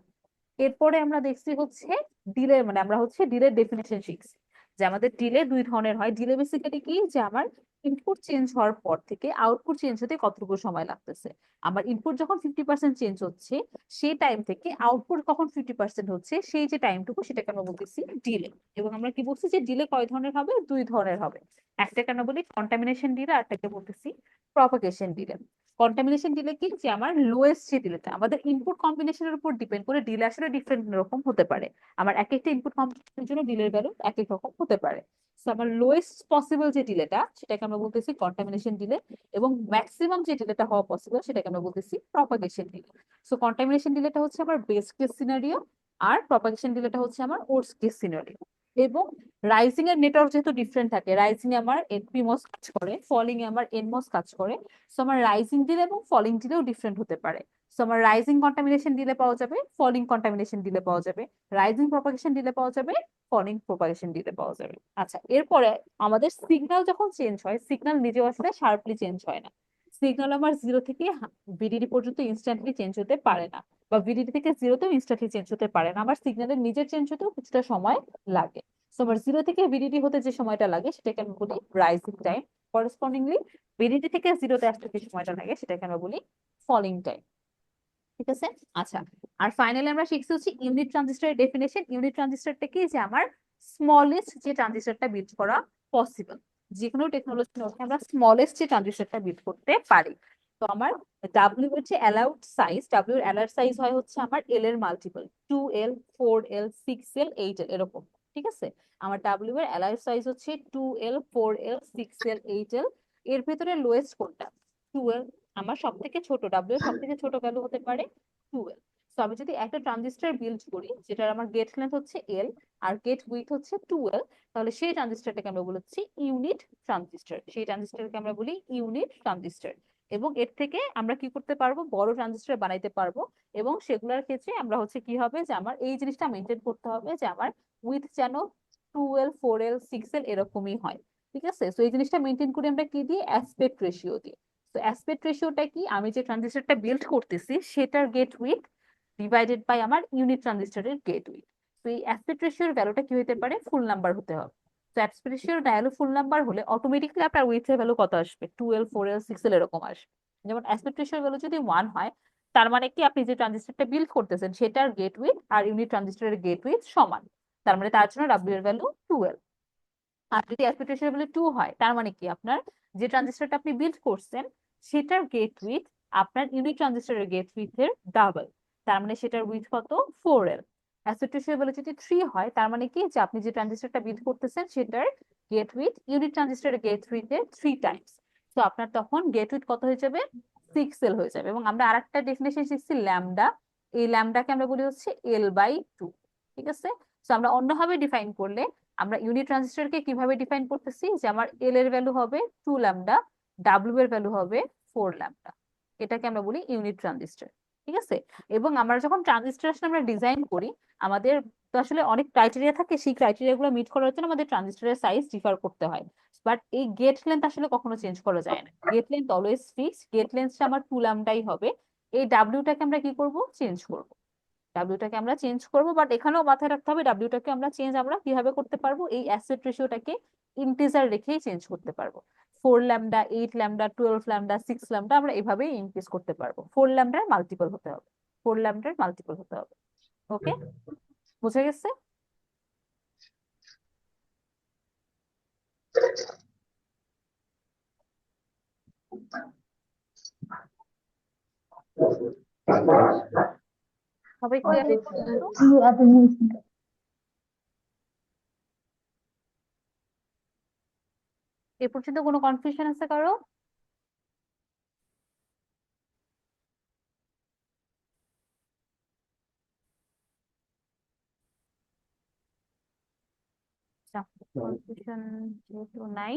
এরপরে আমরা দেখছি হচ্ছে ডিলে, মানে আমরা হচ্ছে ডিলের ডেফিনেশন শিখছি, যে আমাদের ডিলে দুই ধরনের হয়। ডিলে বেসিক্যালি কি, যে আমার ইনপুট চেঞ্জ হওয়ার পর থেকে আউটপুট চেঞ্জ হতে কতটুকু সময় লাগতেছে। আমার ইনপুট যখন 50% চেঞ্জ হচ্ছে, সেই টাইম থেকে আউটপুট কখন 50% হচ্ছে, সেই যে টাইমটুকু, সেটাকে আমরা বলতেছি ডিলে। এবং আমরা কি বলছি যে ডিলে কয় ধরনের হবে, দুই ধরনের হবে। একটাকে আমরা বলি কন্টামিনেশন ডিলে, আর একটাকে বলতেছি প্রপাগেশন ডিলে। কন্টামিনেশন ডিলে কি, যে আমার লোয়েস্ট যে ডিলেটা, আমাদের ইনপুট কম্বিনেশনের উপর ডিপেন্ড করে ডিলে আসলে ডিফারেন্ট রকম হতে পারে। আমার এক একটা ইনপুট কম্বিনেশনের জন্য ডিলের ভ্যালু এক এক রকম হতে পারে। তো আমার লোয়েস্ট পসিবল যে ডিলেটা, সেটাকে আমরা বলতেছি কন্টামিনেশন ডিলে। এবং ম্যাক্সিমাম যে ডিলেটা হওয়া পসিবল, সেটাকে আমরা বলতেছি প্রপাগেশন ডিলে। সো কন্টামিনেশন ডিলেটা হচ্ছে আমার বেস্ট কেস সিনারিও, আর প্রপাগেশন ডিলেটা হচ্ছে আমার ওর্স্ট কেস সিনারিও। এবং রাইজিং এর নেটওয়ার্ক যেহেতু ডিফারেন্ট থাকে, রাইজিং এ আমার এনপিমস কাজ করে, ফলিং এ আমার এনমস কাজ করে। সো আমার রাইজিং ডিলে এবং ফলিং ডিলেও ডিফারেন্ট হতে পারে। সো আমার রাইজিং কন্টামিনেশন দিলে পাওয়া যাবে, ফলিং কন্টামিনেশন দিলে পাওয়া যাবে, রাইজিং প্রপাগেশন দিলে পাওয়া যাবে, ফলিং প্রপাগেশন দিলে পাওয়া যাবে। আচ্ছা, এরপরে আমাদের সিগন্যাল যখন চেঞ্জ হয়, সিগন্যাল নিজেও আসলে শার্পলি চেঞ্জ হয় না। সিগন্যাল আমার জিরো থেকে ভিডিডি পর্যন্ত ইনস্ট্যান্টলি চেঞ্জ হতে পারে না, বা ভিডিডি থেকে জিরোতেও ইনস্ট্যান্টলি চেঞ্জ হতে পারে না। আমার সিগন্যালের নিজের চেঞ্জ হতেও কিছুটা সময় লাগে। সো আমার জিরো থেকে ভিডিডি হতে যে সময়টা লাগে, সেটাকে আমি বলি রাইজিং টাইম। করেসপন্ডিংলি ভিডিডি থেকে জিরোতে আসতে যে সময়টা লাগে, সেটাকে আমরা বলি ফলিং টাইম। ঠিক আছে। আচ্ছা, আর ফাইনালি আমরা শিখছি হচ্ছে ইউনিট ট্রানজিস্টরের ডেফিনেশন। ইউনিট ট্রানজিস্টরটা কি, যে আমার স্মলেস্ট যে ট্রানজিস্টরটা বিল্ড করা পসিবল। যে কোনো টেকনোলজির মধ্যে আমরা স্মলেস্ট যে ট্রানজিস্টরটা বিল্ড করতে পারি। তো আমার ডাব্লিউ হচ্ছে অ্যালাউড সাইজ, ডাব্লিউ এর অ্যালাউড সাইজ হয় হচ্ছে আমার এল এর multiple, 2L, 4L, 6L, 8L এরকম। ঠিক আছে। আমার ডাব্লিউ এর অ্যালাউড সাইজ হচ্ছে 2L, 4L, 6L, 8L। এর ভেতরে লোয়েস্ট কোনটা, 2L। আমার সব থেকে ছোট, ডাব্লিউ সব থেকে ছোট ভ্যালু হতে পারে 12। তো আমি যদি একটা ট্রানজিস্টর বিল্ড করি, যেটার আমার গেট লেন্থ হচ্ছে এল আর গেট উইথ হচ্ছে 12, তাহলে সেই ট্রানজিস্টরটাকে আমরা বলছি ইউনিট ট্রানজিস্টর। সেই ট্রানজিস্টরকে আমরা বলি ইউনিট ট্রানজিস্টর। এবং এর থেকে আমরা কি করতে পারবো, বড় ট্রানজিস্টর বানাইতে পারবো। এবং সেগুলোর ক্ষেত্রে আমরা হচ্ছে কি হবে, যে আমার এই জিনিসটা মেনটেন করতে হবে, যে আমার উইথ যেন 2L, 4L, 6L এরকমই হয়। ঠিক আছে। তো এই জিনিসটা মেনটেন করে আমরা কি দিই, অ্যাসপেক্ট রেশিও দিই। তো অ্যাসপেক্ট রেশিওটা কি, আমি যে ট্রানজিস্টরটা বিল্ড করতেছি সেটার গেট উইথ ডিভাইডেড বাই আমার ইউনিট ট্রানজিস্টরের গেট উইথ। তো এই অ্যাসপেক্ট রেশিওর ভ্যালুটা কি হতে পারে, ফুল নাম্বার হতে হবে। তো অ্যাসপেক্ট রেশিওর ভ্যালু ফুল নাম্বার হলে অটোমেটিকলি আপনার উইথ এর ভ্যালু কত আসবে, 2L, 4L, 6L এরকম আসবে। যেমন অ্যাসপেক্ট রেশিওর ভ্যালু যদি 1 হয়, তার মানে কি আপনি যে ট্রানজিস্টরটা বিল্ড করতেছেন সেটার গেট উইথ আর ইউনিট ট্রানজিস্টরের গেট উইথ সমান। তার মানে তার জন্য ডাব্লিউ এর ভ্যালু 12। আর যদি অ্যাসপেক্ট রেশিও ভ্যালু 2 হয়, তার মানে কি আপনার যে ট্রানজিস্টরটা আপনি বিল্ড করছেন সেটার গেট উইথ আপনার ইউনিট ট্রানজিস্টরের গেট উইথ এর ডাবল। তার মানে সেটার উইথ কত, 4L। অ্যাসপেক্ট রেশিও ভ্যালু যদি 3 হয়, তার মানে কি, যে আপনি যে ট্রানজিস্টরটা বিল্ড করতেছেন সেটার গেট উইথ ইউনিট ট্রানজিস্টরের গেট উইথ এর 3 টাইমস। তো আপনার তখন গেট উইথ কত হয়ে যাবে, 6L হয়ে যাবে। এবং আমরা আরেকটা ডেফিনেশন শিখছি ল্যামডা। এই ল্যামডাকে আমরা বলি হচ্ছে L/2। ঠিক আছে। তো আমরা অন্যভাবে ডিফাইন করলে, আমরা ইউনিট ট্রানজিস্টরকে কিভাবে ডিফাইন করতেছি, যে আমার এল এর ভ্যালু হবে 2λ, ডাব্লিউ এর ভ্যালু হবে 4λ। এটাকে আমরা বলি ইউনিট ট্রানজিস্টর। ঠিক আছে। এবং আমরা যখন ট্রানজিস্টর আসলে আমরা ডিজাইন করি, আমাদের তো আসলে অনেক ক্রাইটেরিয়া থাকে, সেই ক্রাইটেরিয়া গুলো মিট করার জন্য আমাদের ট্রানজিস্টরের সাইজ ডিফার করতে হয়। বাট এই গেট লেন্থ আসলে কখনো চেঞ্জ করা যায় না, gate length always fixed. Gate লেন্থটা আমার 2λ হবে। এই ডাব্লিউটাকে আমরা কি করব, চেঞ্জ করব। ডাব্লিউটাকে আমরা চেঞ্জ করব, বাট এখানেও মাথায় রাখতে হবে ডাব্লিউটাকে আমরা চেঞ্জ আমরা কিভাবে করতে পারবো, এই অ্যাসেট রেশিওটাকে ইন্টিজার রেখেই চেঞ্জ করতে পারবো। 4 ল্যামডা, 8 ল্যামডা, 12 ল্যামডা, 6 ল্যামডা আমরা এভাবেই ইনক্রিজ করতে পারবো। 4 ল্যামডার মাল্টিপল হতে হবে, 4 ল্যামডার মাল্টিপল হতে হবে। ওকে, বুঝে গেছে? সবাই ক্লিয়ার? এ পর্যন্ত কোনো কনফিউশন আছে কারো? কনফিউশন যেহেতু নাই,